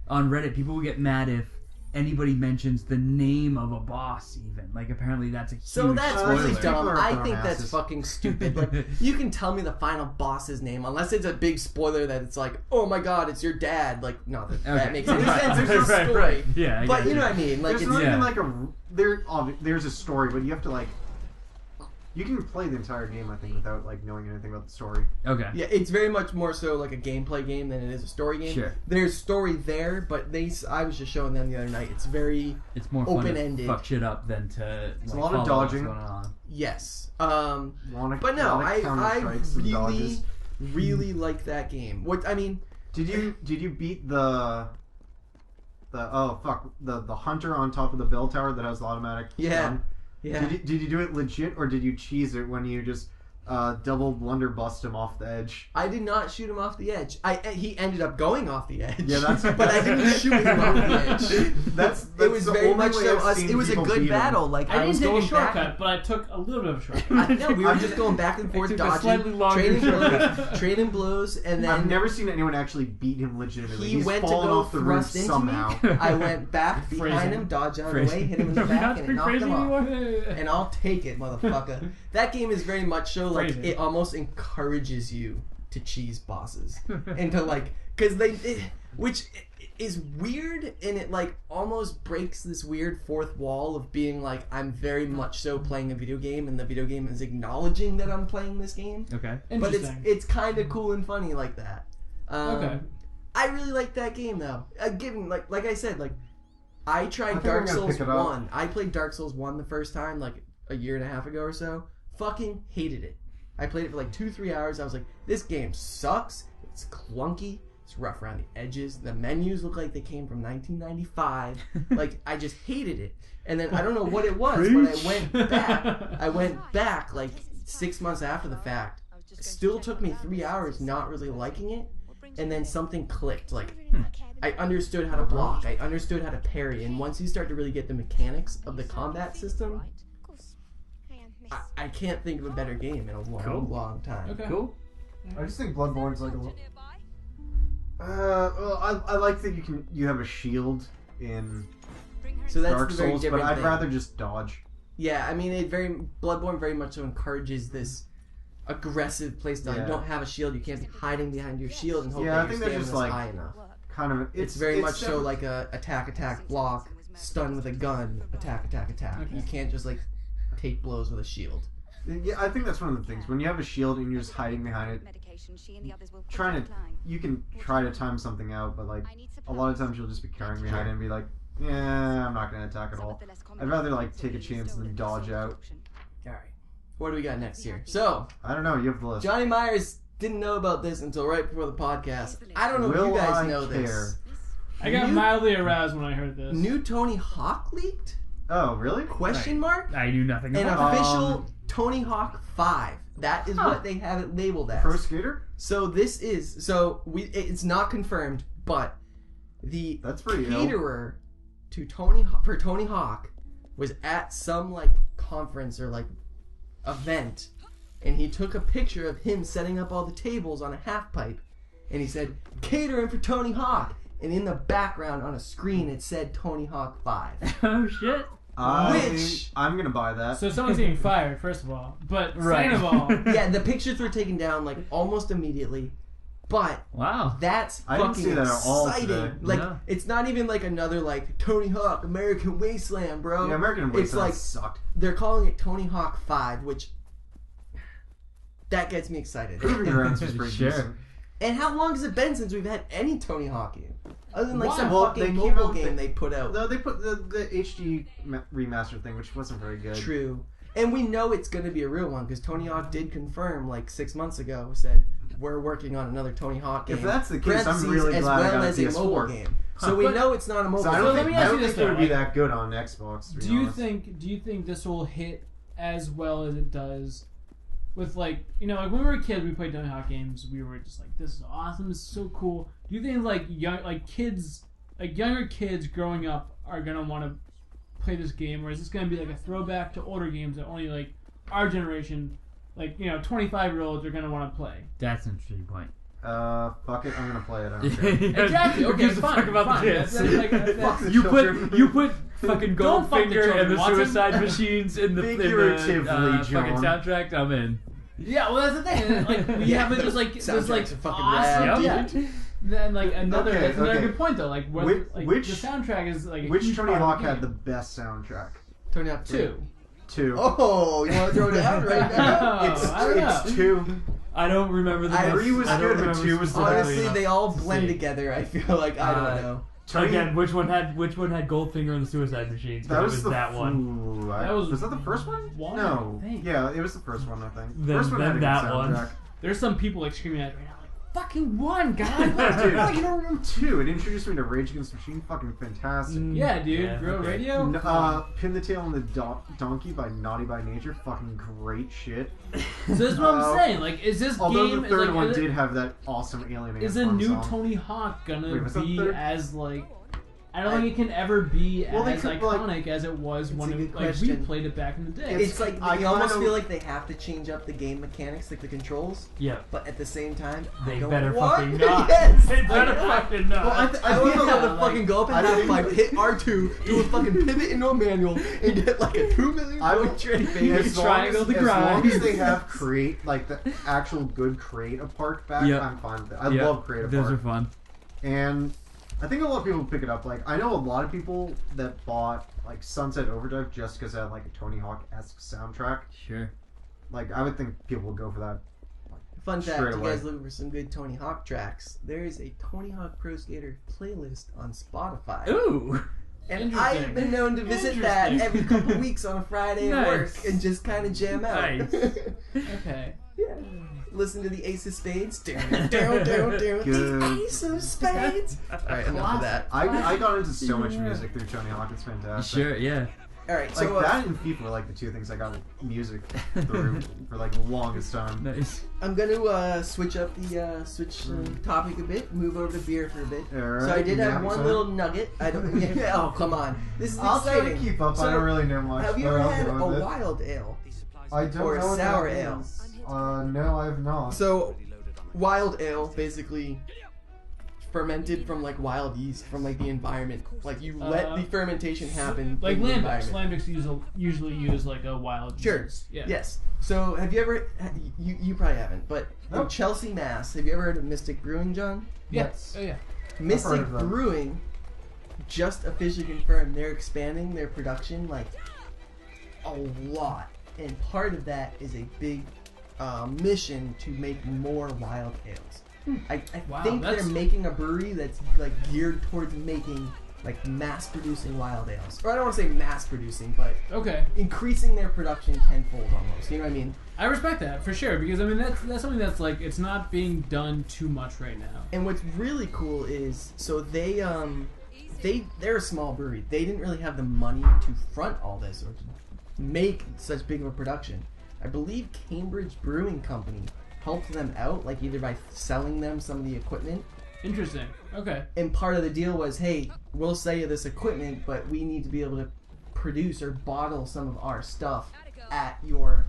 on Reddit, people will get mad if anybody mentions the name of a boss. Even like apparently that's a huge So that's spoiler. really People dumb. are I dumb think that's asses. fucking stupid. Like you can tell me the final boss's name unless it's a big spoiler that it's like, oh my god, it's your dad. Like no, that Okay. makes any Right, sense. There's a right, story. right. Yeah, I But get you know you. what I mean. Like There's it's not yeah. even like there's a story, but you have to like. You can play the entire game, I think, without like knowing anything about the story. Okay. yeah, it's very much more so like a gameplay game than it is a story game. Sure. There's story there, but I was just showing them the other night. It's very It's more fun to Open-ended. fuck shit up than to It's like, a lot of follow what's dodging. going on. yes. Lot But no, of I counter-strikes and really dodges. really like that game. What I mean, Did you beat the hunter on top of the bell tower that has the automatic Yeah. gun? yeah. Did you do it legit or did you cheese it when you just double blunderbussed him off the edge? I did not shoot him off the edge. He ended up going off the edge. Yeah, that's- but I didn't shoot him off the edge. That's It was the very only much way so I've us. seen It was a people good beat him. battle. Like I was didn't take going a shortcut, back. but I took a little bit of a shortcut. No, we were just going back and forth, took a dodging, slightly longer trading blows, and then I've never seen anyone actually beat him legitimately. he He's went to fallen go off the roof thrust into somehow. me. I went back Phrasing. behind him, dodged out of the Phrasing. way, hit him in the Are we not back, and it speaking knocked crazy him off. anymore? And I'll take it, motherfucker. That game is very much so like Phrasing. it almost encourages you to cheese bosses and to like because which is weird, and it like almost breaks this weird fourth wall of being like I'm very much so playing a video game, and the video game is acknowledging that I'm playing this game. Okay. But Interesting. it's kind of cool and funny like that. Okay. I really like that game though. Given like I said, like I tried think Dark I'm gonna Souls pick it up. 1. I played Dark Souls 1 the first time like a year and a half ago or so. Fucking hated it. I played it for like 2-3 hours. I was like, this game sucks. It's clunky. It's rough around the edges. The menus look like they came from 1995. Like, I just hated it. And then I don't know what it was, but I went back. I went back like 6 months after the fact. It still took me 3 hours not really liking it. And then something clicked. Like, I understood how to block. I understood how to parry. And once you start to really get the mechanics of the combat system, I can't think of a better game in a long, Cool. long time. Okay. Cool. I just think Bloodborne's like a little. Well, I like that you have a shield in So that's Dark the very Souls, but different I'd thing. rather just dodge. Yeah, I mean, Bloodborne very much so encourages this aggressive playstyle. Yeah. You don't have a shield, you can't be hiding behind your shield and hope Yeah, I that your think that's stamina's just, like, high enough. Kind of. It's very much so like a attack, block, stun with a gun, attack. Okay. You can't just like take blows with a shield. Yeah, I think that's one of the things. When you have a shield and you're just hiding behind it, you can try to time something out, but like a lot of times you'll just be carrying behind it and be like, yeah, I'm not gonna attack at all. I'd rather like take a chance and then dodge out. Alright. What do we got next here? So, I don't know. You have the list. Johnny Myers didn't know about this until right before the podcast. I don't know if Will you guys I know this. care? I got New- mildly aroused when I heard this. New Tony Hawk leaked? Oh, really? Question mark? I knew nothing An about official Tony Hawk 5. That is what they have it labeled as. Pro Skater? So this is it's not confirmed, but the That's pretty ill. caterer to for Tony Hawk was at some like conference or like event, and he took a picture of him setting up all the tables on a half pipe, and he said catering for Tony Hawk, and in the background on a screen it said Tony Hawk 5. Oh shit. Which- I'm gonna buy that. So someone's getting fired, first of all. But Right. second of all, Yeah, the pictures were taken down like almost immediately, but Wow. that's I didn't fucking see that at all exciting. today. Like, Yeah. it's not even like another like Tony Hawk American Wasteland, bro. Yeah, American It's Wasteland like sucked. they're calling it Tony Hawk 5, which that gets me excited. Proving Grounds was pretty Sure. decent. And how long has it been since we've had any Tony Hawk game? Other than like Wow. some Well, fucking they came mobile out- game they put out. No, they put the HD remaster thing, which wasn't very good. True. And we know it's going to be a real one because Tony Hawk did confirm like 6 months ago, said we're working on another Tony Hawk game. If that's the case, I'm Parentheses, really as glad I well got a as a mobile PS4. game. So Huh. we But- know it's not a mobile So I game. don't let think, me I ask don't you think this, it would though, be like- that good on Xbox. To be do you honest. think this will hit as well as it does with like like when we were kids we played Tony Hawk games, we were just like, this is awesome, this is so cool. Do you think like younger kids growing up are gonna want to play this game, or is this gonna be like a throwback to older games that only like our generation, like 25-year-olds are gonna want to play? That's an interesting point. Fuck it, I'm gonna play it. I don't care. Exactly. Who Okay, gives a fine, fuck about fine. the kids? That's like, Fuck the You children. put fucking Don't fuck the Goldfinger children, and the Watson. Suicide Machines in the Figuratively, fucking John. soundtrack. I'm in. yeah, well that's the thing. Like we Yeah, have it the just like this soundtracks like are fucking awesome. rad, Yeah. Then like another Okay, that's another okay. good point though. Like whether Which- the soundtrack is like a Which huge Tony part of Hawk the had the game. best soundtrack? Tony Hawk 2. 2. Oh, you want to throw it down right now? Oh, It's I don't know. it's 2. I don't remember the I- next- 3 was I don't good, but remember 2 was the specifically Honestly, enough they all to blend see. together. I feel like I don't know. Tony, Again, which one had Goldfinger and the Suicide Machines? 'Cause that it was was the that one. Ooh, That was that the first one? one, No. I think. Yeah, it was the first one, I think. Then- First one then had a good that one. soundtrack. There's some people like screaming at it right now, like fucking one, God. Dude, Fuck, you don't remember 2? It introduced me to Rage Against the Machine. Fucking fantastic. Yeah, dude. Yeah, Grow okay. Radio. Pin the Tail on the Donkey by Naughty by Nature. Fucking great shit. So this is what I'm saying. Like, is this Although game the third is, like, one is, did have that awesome Alien is a Ant Farm new song. Tony Hawk gonna Wait, was that be third? as like? I don't think it can ever be Well, they as could, like- iconic as it was when a it, good like we question. played it back in the day. It's like I you almost kinda- feel like they have to change up the game mechanics, like the controls, Yeah. but at the same time, They I don't better want- fucking not. Yes, They better I know. fucking not. Well, I would Yeah, love to like, fucking go up and I half think- pipe, hit R2, do a fucking pivot into a manual, and get like a 2 million I would trade, baby. as long triangle as, the as long grind. as they have create like the actual good creative part back, Yep. I'm fine with it. I Yeah, love creative Those part. are fun. And I think a lot of people pick it up. Like, I know a lot of people that bought like Sunset Overdrive just because it had like a Tony Hawk-esque soundtrack. Sure. Like, I would think people would go for that. Fun fact, Straight you away. guys looking for some good Tony Hawk tracks, there is a Tony Hawk Pro Skater playlist on Spotify. Ooh. And Interesting. I've been known to visit that every couple of weeks on a Friday at work Nice. and just kind of jam out. Nice. Okay. Yeah. Listen to the Ace of Spades. The Ace of Spades. Alright, enough of that. I got into so much music through Tony Hawk. It's fantastic. Sure. Yeah. Alright, Like so that and FIFA were like the two things I got music through for like the longest time. Nice. I'm gonna switch up the topic a bit, move over to beer for a bit. Alright, So I did have yeah, one so- little nugget. I don't. Oh come on, this is I'll try exciting. to keep up. So, I don't really know much. Have you but ever I'll had go a with it. wild ale? I don't Or know what sour that ale. is. No, I have not. So, wild ale basically fermented from like wild yeast from like the environment. Like you let the fermentation happen. Like in the lambics. environment. Lambics usually use like a wild Sure. yeast. Yeah. Yes. So have you ever? You probably haven't, but in Nope. Chelsea, Mass. Have you ever heard of Mystic Brewing, John? Yes. Oh yeah. Mystic of them. Brewing just officially confirmed they're expanding their production like a lot, and part of that is a big mission to make more wild ales. I Wow, think they're that's- making a brewery that's like geared towards making like mass producing wild ales, or I don't want to say mass producing, but Okay. increasing their production tenfold almost. You know what I mean? I respect that for sure because I mean that's something that's like it's not being done too much right now. And what's really cool is so they're a small brewery. They didn't really have the money to front all this or to make such big of a production. I believe Cambridge Brewing Company helped them out, like either by selling them some of the equipment. Interesting. Okay. And part of the deal was, hey, we'll sell you this equipment, but we need to be able to produce or bottle some of our stuff at your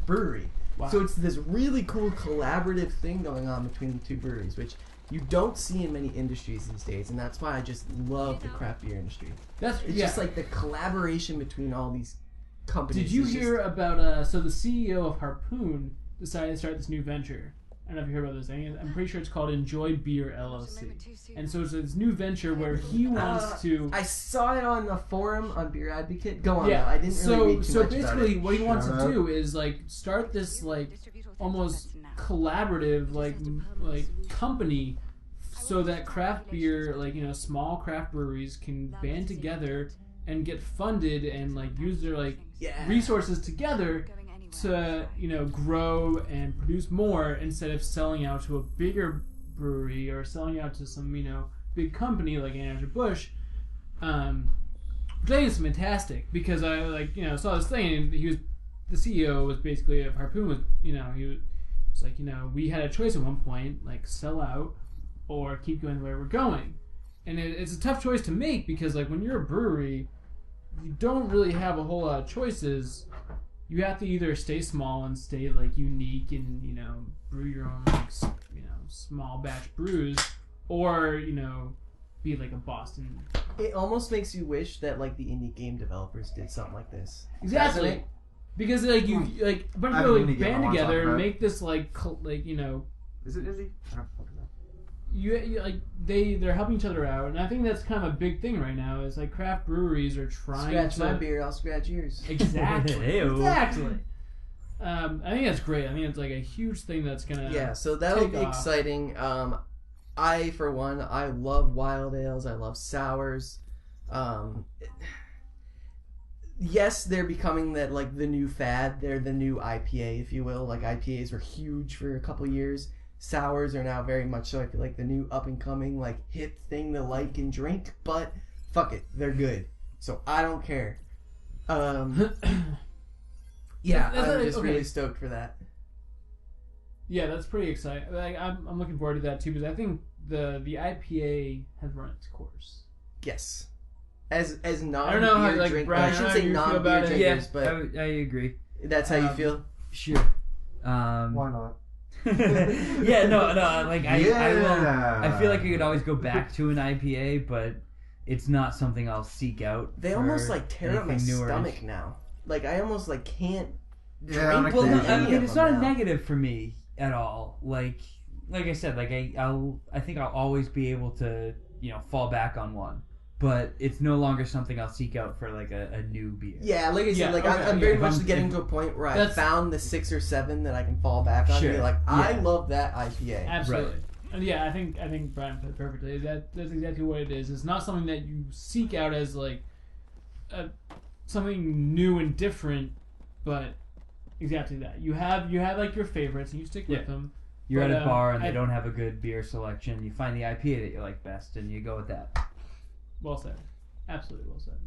brewery. Wow. So it's this really cool collaborative thing going on between the two breweries, which you don't see in many industries these days, and that's why I just love the craft beer industry. That's It's yeah. just like the collaboration between all these companies. Did you is just- hear about so the CEO of Harpoon decided to start this new venture? I don't know if you heard about this thing. I'm pretty sure it's called Enjoy Beer LLC. And so it's this new venture where he wants to. I saw it on the forum on Beer Advocate. Go on, Yeah. though. I didn't so really read too so much about basically, it. what he wants Shout to out. do is like start this like almost collaborative like company, so that craft beer small craft breweries can band together and get funded and like use their like Yeah. resources together to grow and produce more instead of selling out to a bigger brewery or selling out to some big company like Anheuser-Busch. Which I think is fantastic because I saw this thing and the CEO was basically of Harpoon was he was like we had a choice at one point like sell out or keep going the way we're going, and it's a tough choice to make because like when you're a brewery you don't really have a whole lot of choices. You have to either stay small and stay like unique and brew your own like small batch brews, or be like a Boston. It almost makes you wish that like the indie game developers did something like this. Doesn't Exactly. it? Because like you like a bunch I of have people an like indie game I band wanna together talk and about. make this like Is it indie? I don't fucking know. you like they're helping each other out, and I think that's kind of a big thing right now. Is like craft breweries are trying Scratch to my beer, I'll scratch yours. exactly Ew. exactly. I think that's great. I think it's like a huge thing that's gonna Yeah, so that'll take be off. exciting. I, for one, I love wild ales. I love sours. Yes, they're becoming that like the new fad. They're the new IPA, if you will. Like IPAs were huge for a couple years. Sours are now very much so. I feel like the new up and coming like hip thing to like and drink. But fuck it, they're good. So I don't care. Yeah, That's I'm like- just okay. really stoked for that. Yeah, that's pretty exciting. Like I'm looking forward to that too because I think the IPA has run its course. Yes. As non I don't know how, beer like, drink, Brian, I I should don't say know how you feel non about beer it. drinkers, Yeah, but I agree. that's how you feel. Sure. Why not? Yeah, no, like I will. Yeah. I feel like I could always go back to an IPA, but it's not something I'll seek out. They for almost like tear up my anything newer. stomach now. Like I almost like can't Yeah, on drink Well, no, any I of mean, them it's not a now. negative for me at all. Like I said, like I think I'll always be able to fall back on one. But it's no longer something I'll seek out for like a new beer. Yeah, like I said, Yeah, like okay, I'm very yeah. much If I'm- getting if- to a point where I That's- found the 6 or 7 that I can fall back on and be Sure, like, I yeah. love that IPA. Absolutely. And yeah, I think Brian put it perfectly. That's exactly what it is. It's not something that you seek out as like something new and different, but exactly that. You have like your favorites and you stick Yeah. with them. You're But, at a bar and I- they don't have a good beer selection. You find the IPA that you like best and you go with that. Well said. Absolutely well said.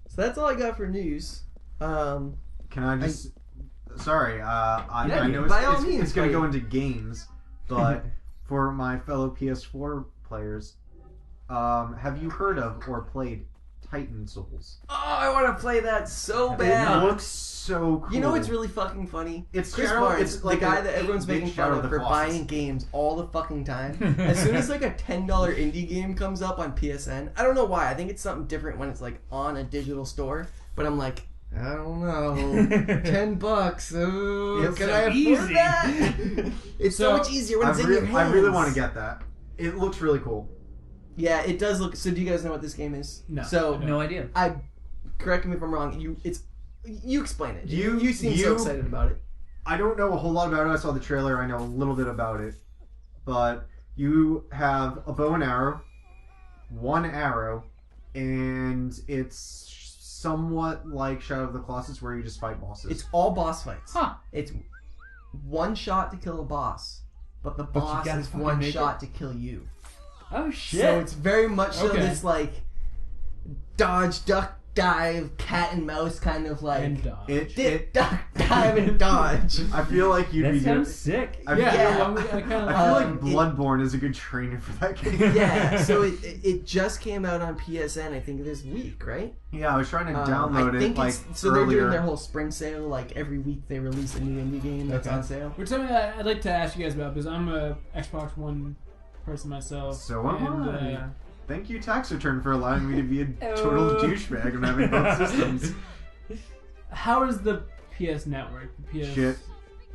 So that's all I got for news. Can I just? Sorry, I Yeah, know by all it's means, going to go buddy. into games, but for my fellow PS4 players, have you heard of or played Titan Souls? Oh, I want to play that so It bad. looks so cool. You know what's really fucking funny? It's Chris Shadow- Barnes, it's like the guy a that everyone's big making Shadow fun of of the for Colossus. buying games all the fucking time. As soon as like a $10 indie game comes up on PSN, I don't know why. I think it's something different when it's like on a digital store. But I'm like, I don't know, $10. Oh, It's can so I afford easy. that? It's so So, much easier when it's in your hands. I really want to get that. It looks really cool. Yeah, it does look. So do you guys know what this game is? No. So I No idea. correct me if I'm wrong. You explain it. You- You seem so you- excited about it. I don't know a whole lot about it. I saw the trailer. I know a little bit about it. But you have a bow and arrow, one arrow, and it's somewhat like Shadow of the Colossus where you just fight bosses. It's all boss fights. Huh. It's one shot to kill a boss, but the you boss gotta is fucking one make shot to kill you. Oh shit. So it's very much so Okay. this like dodge, duck, dive, cat and mouse kind of like And dodge. dip, duck, dive, and dodge. I feel like you'd that be sounds good. sick. I yeah, Yeah. well, I kind of I feel like it- Bloodborne is a good trainer for that game. Yeah, so it just came out on PSN, I think this week, right? Yeah, I was trying to I download think it like it's, so they're earlier. doing their whole spring sale. Like every week they release a new indie game that's Okay. on sale. Which something that I'd like to ask you guys about because I'm a Xbox One person myself. So am and, I. Thank you, Tax Return, for allowing me to be a total douchebag and having both systems. How is the PS Network? The PS. Shit.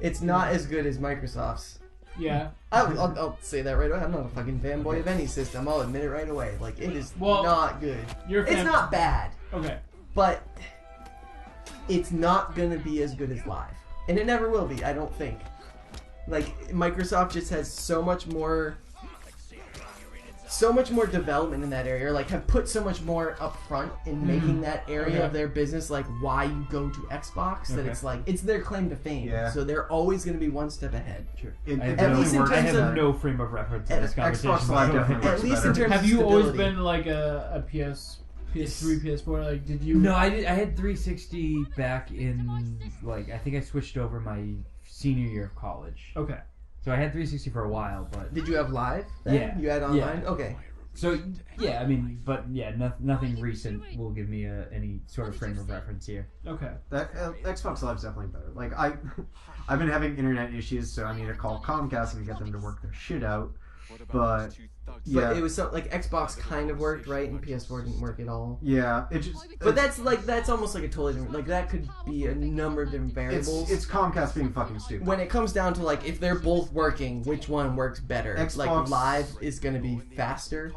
It's not as good as Microsoft's. Yeah. I'll say that right away. I'm not a fucking fanboy of any system. I'll admit it right away. Like it is Well, not good. You're a It's fan- not bad, Okay. but it's not gonna be as good as Live, and it never will be. I don't think. Like Microsoft just has so much more development in that area, or like have put so much more up front in making that area Okay. of their business like why you go to Xbox that Okay. it's like it's their claim to fame. Yeah. So they're always going to be one step ahead. Sure. It- I it have, At no, least in I terms have of- no frame of reference in this Xbox conversation. Live so go definitely ahead. works At least better. in terms Have of you always stability. been like a PS3, PS4? Like, did you? No, I had 360 back in like I think I switched over my senior year of college. Okay. So I had 360 for a while, but Did you have Live? Then? Yeah. You had online? Yeah. Okay. so yeah, I mean, but yeah, nothing recent will give me any sort of frame of reference here. Okay. That Xbox Live's definitely better. Like I've been having internet issues, so I need to call Comcast and get them to work their shit out. But yeah, But it was so like Xbox kind of worked, right? And PS4 didn't work at all. yeah, it just. But that's almost like a totally different. Like that could be a number of different variables. it's Comcast being fucking stupid. when it comes down to like if they're both working, which one works better? Like Xbox- Live is going to be faster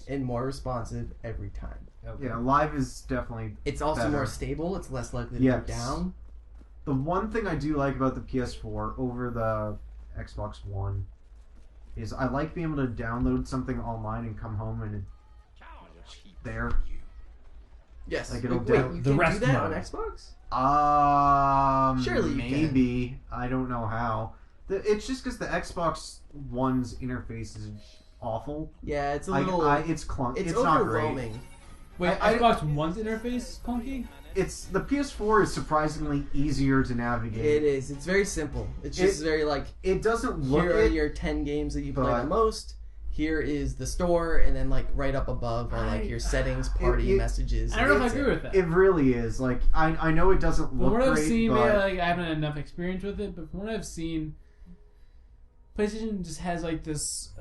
and more responsive every time. Yeah, Live is definitely. It's also Better. more stable. It's less likely to Yes. go down. The one thing I do like about the PS4 over the Xbox One is I like being able to download something online and come home and it's there. Yes. Like, it'll Wait, down- you the can't rest do that on mode. Xbox? Surely you can. maybe. I don't know how. It's just because the Xbox One's interface is awful. Yeah, it's a Like, little. it's clunky. it's It's not great. overwhelming. Wait, I- Xbox One's interface is clunky? It's the PS4 is surprisingly easier to navigate. It is. It's very simple. It's just very like It doesn't look here are it. your 10 games that you play but- the most. Here is the store, and then like right up above are like your settings, party it- messages. I don't know if I That's agree it. with that. It really is. Like I know it doesn't From look what I've great, seen, but maybe like, I haven't had enough experience with it, but from what I've seen, PlayStation just has like this.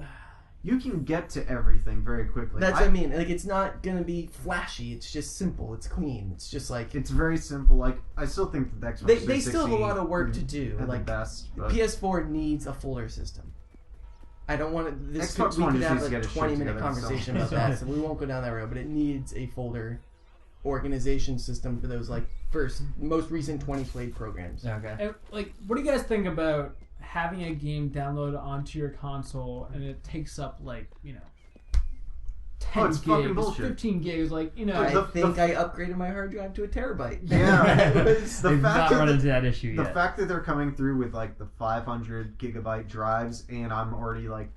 you can get to everything very quickly. That's what I mean. Like it's not gonna be flashy. It's just simple. It's clean. It's just like It's very simple. Like I still think that the Xbox they still have a lot of work to do. at Like the best. But PS4 needs a fuller system. I don't want to. This Xbox we One could just have needs to like get a its shit 20-minute together, conversation so- about that, so we won't go down that road. But it needs a folder organization system for those like most recent 20 played programs. Okay. And, like, what do you guys think about having a game downloaded onto your console and it takes up like 10 it's fucking gigs, bullshit. 15 gigs, like I the- think I upgraded my hard drive to a terabyte. Yeah. the They've fact not that run into that issue the yet. fact that they're coming through with like the 500 gigabyte drives, and I'm already like,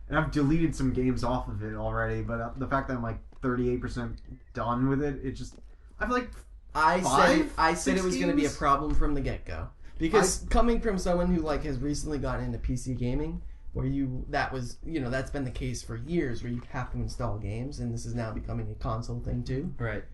and I've deleted some games off of it already, but the fact that I'm like 38% done with it, it just, I've like, I said six it was going to be a games? problem from the get-go. Because coming from someone who like has recently gotten into PC gaming, where that's been the case for years, where you have to install games, and this is now becoming a console thing too. Right.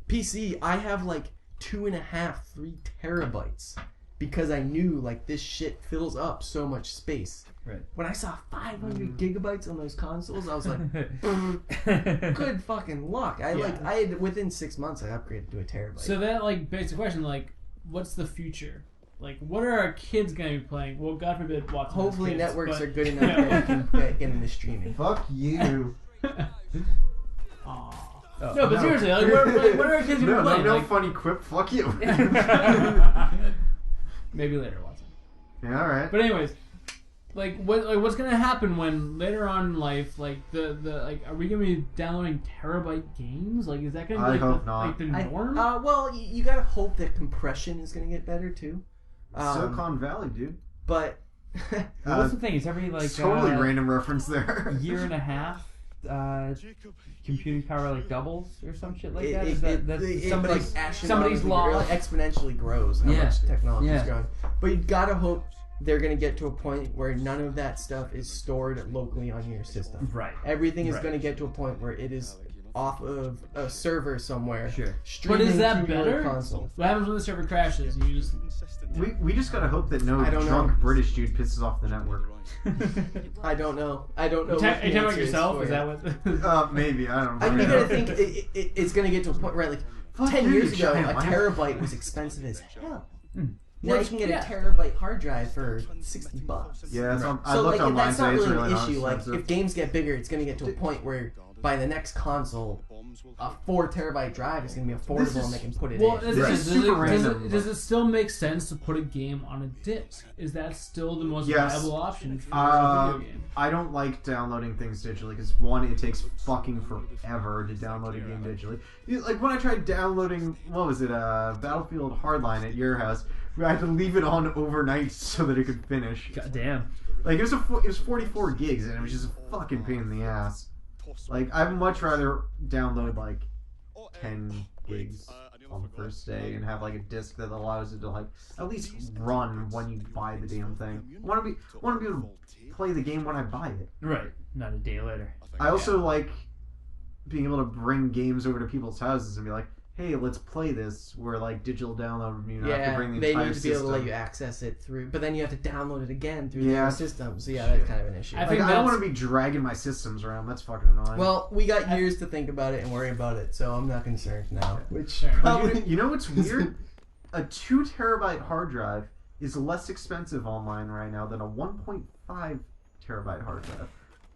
PC, I have like 2.5-3 terabytes because I knew like this shit fills up so much space. Right. When I saw 500 gigabytes on those consoles, I was like, good fucking luck. I had within 6 months I upgraded to a terabyte. So that like begs the question, like, what's the future? Like, what are our kids gonna be playing? Well, God forbid, watching. Hopefully kids, networks but- are good enough that we can get into streaming. Fuck you. Aw. Oh, No, but no. seriously, like, what are our kids gonna be playing? no Like, funny quip. Fuck you. maybe later, Watson. Yeah, all right. But anyways, what's gonna happen when later on in life, like are we gonna be downloading terabyte games? Like, is that gonna be I like, hope the, not. like the norm? Well, you gotta hope that compression is gonna get better too. Silicon Valley, dude. But Well, what's the thing? It's every like totally random reference there. year and a half. Computing power like doubles or some shit like that. it, Is that it somebody's like somebody's astronomically law? exponentially grows how Yeah. much technology is Yeah. growing. But you gotta hope they're gonna get to a point where none of that stuff is stored locally on your system. Right. Everything is Right. gonna get to a point where it is off of a server somewhere. Sure. But Streaming is that to your better? console. What happens when the server crashes? You just We just gotta hope that no I don't drunk know. British dude pisses off the network. I don't know. I don't know. you what talking the about answer yourself? for Is you. that what? Maybe, I don't know. I mean, you gotta think it's gonna get to a point, right? Like Fuck 10 you, years you ago, a giant terabyte was expensive as hell. Now Well, you can get yeah. a terabyte hard drive for $60. Yeah, so I So looked like, online that's not today. It's really really an not issue. Like, expensive. if games get bigger, it's gonna get to a point where by the next console, a 4 terabyte drive is gonna be affordable, and they can put it Well, in. that's This the is thing. super Does random, it, does it still make sense to put a game on a disc? Is that still the most Yes. viable option for a video game? I don't like downloading things digitally because one, it takes fucking forever to download a game digitally. Like when I tried downloading, what was it, Battlefield Hardline at your house, I had to leave it on overnight so that it could finish. God damn. Like it was 44 gigs and it was just a fucking pain in the ass. Like I'd much rather download like 10 gigs on the first day and have like a disc that allows it to like at least run when you buy the damn thing. Want to be able to play the game when I buy it. Right. Not a day later. I also like being able to bring games over to people's houses and be like, hey, let's play this. Where like digital download, you know, have to Yeah, bring the they entire need to be able to let system. you access it through, but then you have to download it again through Yeah. their system. So yeah, that's kind of an issue. I Like, think I don't that's- want to be dragging my systems around. That's fucking annoying. Well, we got years to think about it and worry about it, so I'm not concerned now. Which Sure. probably you know what's weird? A 2 terabyte hard drive is less expensive online right now than a 1.5 terabyte hard drive.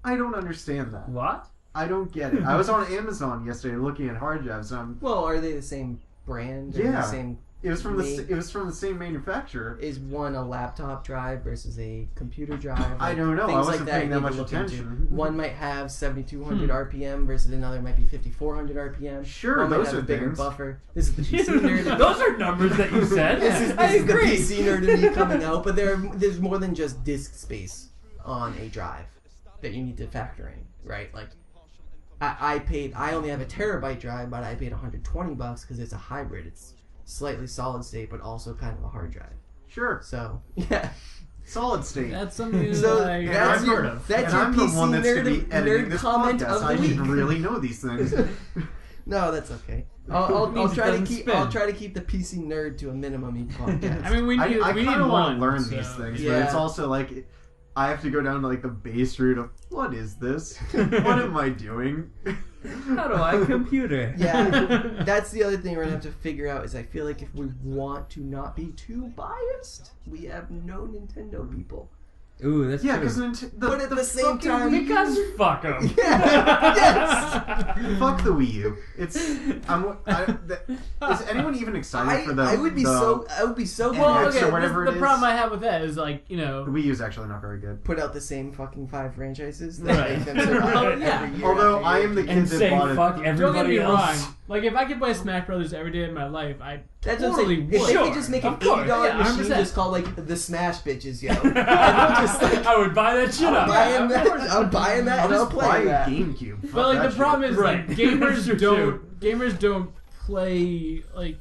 I don't understand that. What? I don't get it. I was on Amazon yesterday looking at hard drives. well, are they the same brand? Or Yeah. the same. It was from Make- the same manufacturer. Is one a laptop drive versus a computer drive? I don't know. I Things wasn't like paying that that you need much to look attention. into. One might have 7,200 RPM versus another might be 5,400 RPM. Sure, one might those have are a bigger things. buffer. This is the PC nerd. Those are numbers that you said. This I is the agree. PC nerd in me coming out, but there's more than just disk space on a drive that you need to factor in, right? Like, I only have a terabyte drive, but I paid $120 because it's a hybrid. It's slightly solid state, but also kind of a hard drive. Sure. So yeah, Solid state. That's something so that I that's I've your heard of. that's and your I'm PC the one that's nerd, going to be editing nerd this comment podcast. of the I week. should really know these things. No, that's okay. I'll means it try to doesn't keep spin. I'll try to keep the PC nerd to a minimum each podcast. I mean, we need I we need kind of want one. to learn so- these things, but Yeah. it's also like I have to go down to like the base route of what is this? What am I doing? How do I computer? Yeah, that's the other thing we're gonna have to figure out. Is I feel like if we want to not be too biased, we have no Nintendo people. Ooh, that's Yeah, true. because But at the same time, Because fuck them. yes. fuck the Wii U. Is anyone even excited for the? I would be so Well, NX okay. or whatever The it is. problem I have with that is like The know. Wii U is actually not very good. put out the same fucking 5 franchises that Right. make them survive Oh, yeah. every year. Although after I year. am the kid And that say bought it. fuck Don't get everybody me else. wrong. Like if I could play Smash Brothers every day of my life, I That's totally what I'm saying. If would. they could just make an Of course. $80 Yeah, machine 100%. just called like the Smash Bitches, yo. And I'm just like, I would buy that shit I'm up. buying of that. course. I'm buying that. I'll and I'll just play buy a that. GameCube. Fuck But like that the shit. problem is Right. like gamers True. don't play like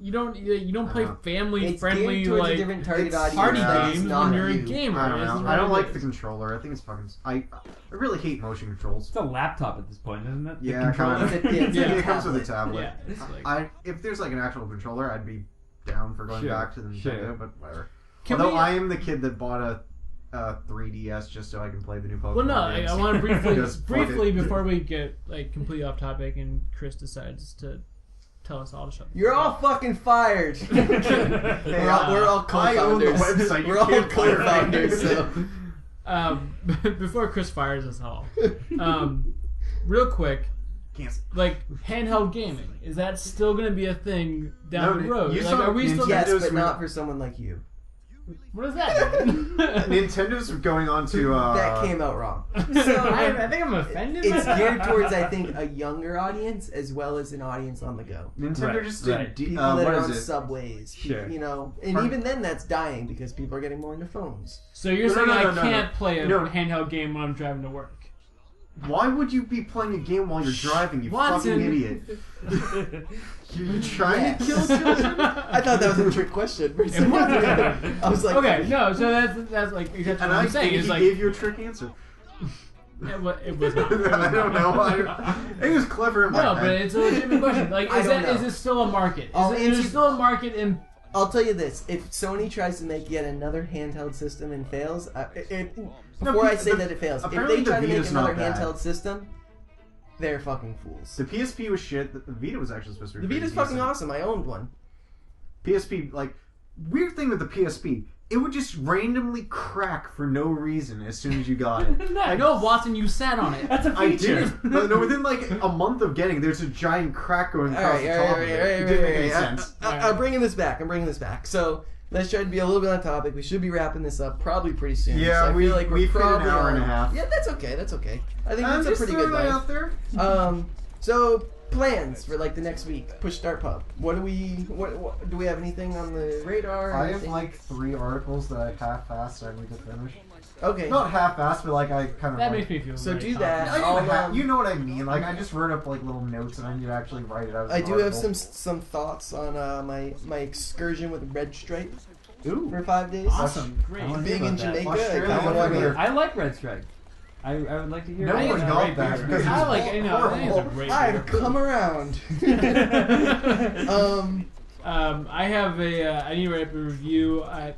you don't play family It's friendly geared towards a like different target it's audience. party Yeah. games not when you're a you. gamer. I don't This is know. what I don't it like is. the controller. I think it's fucking. I really hate motion controls. It's a laptop at this point, isn't it? The Yeah, controller? kinda. It's a Yeah. It comes with a tablet. Yeah, it's like If there's like an actual controller, I'd be down for going Sure, back to the Nintendo, sure. but whatever. Can Although we- I am the kid that bought a 3DS just so I can play the new Pokemon well, no, games. I want to Just fuck briefly it. before we get like completely off topic and Chris decides to tell us all to shut. the You're fuck all up. fucking fired. Hey, we're all I own the co-founders. website. You We're all can't fire me. co-founders. So. Before Chris fires us all, real quick, Can't- like handheld gaming, is that still going to be a thing down No, the road? you Like, saw are we still? Yes, Nintendo's but move- not for someone like you. What does that mean? Nintendo's going on to That came out wrong. I think I'm offended. It's geared towards, I think, a younger audience as well as an audience on the go. Nintendo Right, just did. right. People that what are is on it? subways, Sure. you know, and Pardon? even then that's dying because people are getting more into phones. So you're No, saying no, no, I no, can't no. play a No. handheld game when I'm driving to work? Why would you be playing a game while you're driving? You Watson. fucking idiot! You're trying to kill Yes. children. I thought that was a trick question. For a It second. was. I was like, Okay, no, so that's like exactly And what I I'm saying. think Is he like gave you a trick answer. it was not. I don't know. It was clever in my No, head. but it's a legitimate question. Like, I is don't that is know. it still a market? I'll Is answer- there still a market in? I'll tell you this: if Sony tries to make yet another handheld system and fails, before I say that it fails, if apparently they the try to make Vita's another not bad. handheld system, they're fucking fools. The PSP was shit. The Vita was actually supposed to be The Vita's pretty fucking decent. awesome. I owned one. PSP, like, weird thing with the PSP, it would just randomly crack for no reason as soon as you got it. I know, Watson, you sat on it. That's a I feature. did. But no, within like a month of getting it, there's a giant crack going across the top of it. It didn't make any sense. I'm bringing this back. So let's try to be a little bit on topic. We should be wrapping this up probably pretty soon. Yeah, so I we- feel like we we're fit an probably hour and a on- half. Yeah, that's okay. That's okay. I think I'm that's a just pretty good throwing that life. out there. So plans for like the next week. Push Start Pub. What do we have anything on the radar? I have Anything? like 3 articles that I half-assed I need to finish. Okay. Not half-assed, but like I kind of That like, makes me feel. So very do that. confident. I need to I'll, you know what I mean? Like I just wrote up like little notes and I need to actually write it out. as I an do have article. some thoughts on my excursion with Red Stripe Ooh. for 5 days. Awesome, great. I wanna Being hear in about that. Jamaica, Australia, I kinda over wanna- here. I like Red Stripe. I would like to hear. No it. one it's got great that beer. because I it's like. I know. I think it's a horrible. great. I've beer. come around. I have a. I need to write up a review. I'm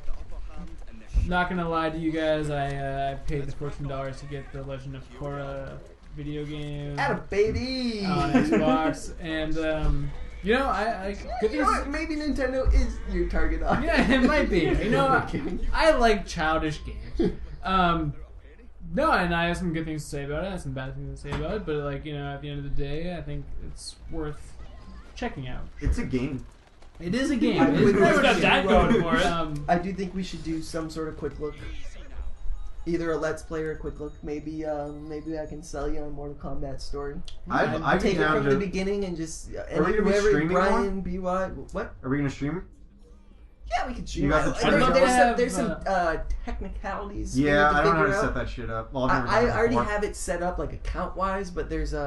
not gonna lie to you guys. I paid the $14 to get the Legend of Korra video game Atta baby. on Xbox, and you know, I good You know things. what? Maybe Nintendo is your target audience. Yeah, it might be. You know, I'm kidding. I like childish games. No, and I have some good things to say about it. I have some bad things to say about it, but like you know, at the end of the day, I think it's worth checking out. It's a game. It is a game. I It's would never like got to- that going for it. I do think we should do some sort of quick look. Either a Let's Play or a quick look. Maybe I can sell you on Mortal Kombat story. I'd be Take it down from to. the beginning and just Are we gonna be whoever streaming Brian, BY, what? Are we gonna stream? Yeah, we could shoot. You got the There's, Twitter there's, some, account? there's some technicalities. we Yeah, need to I don't know how figure to out. set that shit up. Well, I've never I done it already before. have it set up like account wise, but there's you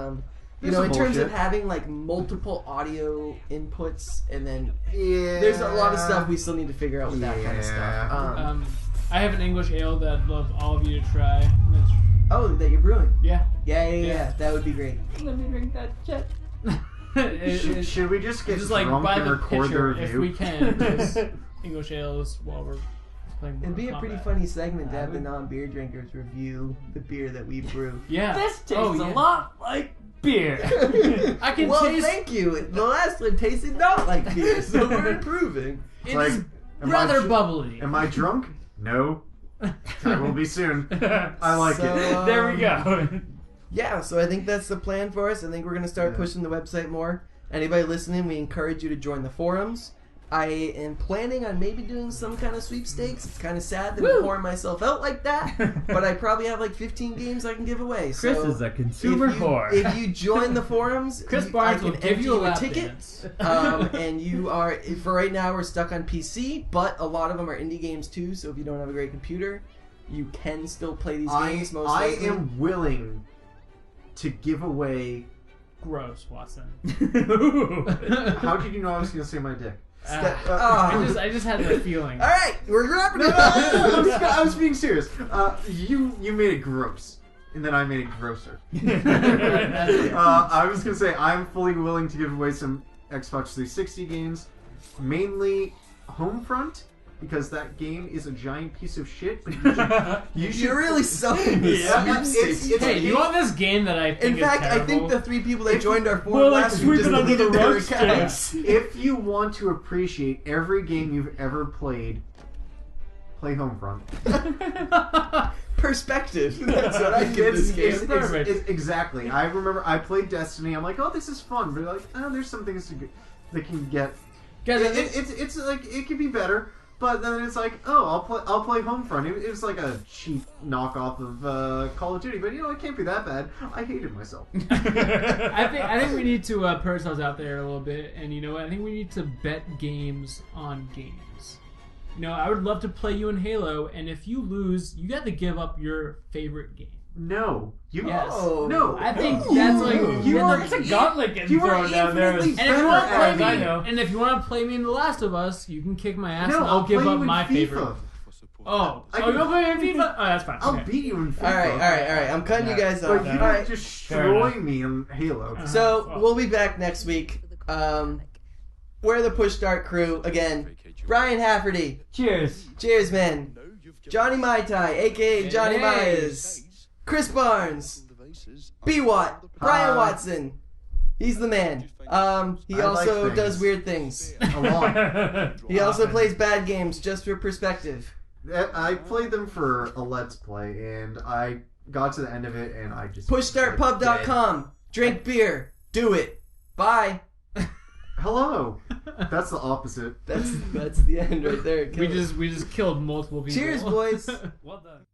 There's know, some in terms of bullshit. having like multiple audio inputs, and then Yeah. there's a lot of stuff we still need to figure out with that kind of stuff. Yeah. I have an English ale that I'd love all of you to try. It's, Oh, that you're brewing? yeah. Yeah. That would be great. Let me drink that shit. Should we just get just like drunk by and the record the pitcher review? if we can. Just English ales while we're playing. It'd be a Mortal pretty Kombat. funny segment to have the non-beer drinkers review the beer that we brew. Yeah. This tastes Oh, yeah. a lot like beer. I can well, taste. thank you. The last one tasted not like beer, so we're improving. It like, is am I rather dr- bubbly. Am I drunk? No. I will be soon. I like So, it. There we go. Yeah, so I think that's the plan for us. I think we're going to start Yeah. pushing the website more. Anybody listening, we encourage you to join the forums. I am planning on maybe doing some kind of sweepstakes. It's kind of sad that I'm pouring myself out like that, but I probably have like 15 games I can give away. Chris so is a consumer whore. If you join the forums, Chris I Barnes can will give enter you a a lap ticket. dance. And you are, for right now, we're stuck on PC, but a lot of them are indie games too. So if you don't have a great computer, you can still play these games. Most I likely. am willing to give away. Gross, Watson. How did you know I was going to say my dick? I just had that feeling. All right, we're wrapping No, it up. I was being serious. You made it gross, and then I made it grosser. I was gonna say I'm fully willing to give away some Xbox 360 games, mainly Homefront, because that game is a giant piece of shit. But you should You're really selling this. Yeah, sweepstakes. it's- Hey, you want this game that I think In fact, is I terrible? think the 3 people that If- joined our Well, forum like, last week sweep just it under deleted the their rug accounts. If you want to appreciate every game you've ever played, play Homefront. Perspective. That's what I give this game. Perfect. Exactly. I remember I played Destiny. I'm like, oh, this is fun. But like, oh, there's some things that can get. Guys, I think- It's like it could be better. But then it's like, oh, I'll play Homefront. It was like a cheap knockoff of Call of Duty, but you know it can't be that bad. I hated myself. I think we need to put ourselves out there a little bit, and you know what? I think we need to bet games on games. You know, I would love to play you in Halo, and if you lose, you got to give up your favorite game. No, you Yes. no. I think that's like You are- it's a gauntlet getting you are thrown down there. infinitely And if you better want to at play it. me, I know. and if you want to play me in The Last of Us, you can kick my ass, No, and I'll give play up you in my FIFA. favorite. Oh, I you can- want to play me in FIFA? Oh, that's fine. I'll Okay. beat you in FIFA. All right. I'm cutting you guys off. But you All don't right. destroy me in Halo. So Well. we'll be back next week. We're the Push Start crew again. Brian Hafferty. Cheers. Cheers, man. Johnny Mai Tai, aka Johnny Hey. Myers. Chris Barnes. B Watt. Brian Hi. Watson. He's the man. He I like also things. does weird things. A lot. He also plays bad games just for perspective. I played them for a Let's Play, and I got to the end of it, and I just PushStartPub.com. Drink beer. Do it. Bye. Hello. That's the opposite. That's the end right there. We just killed multiple people. Cheers, boys. Well done.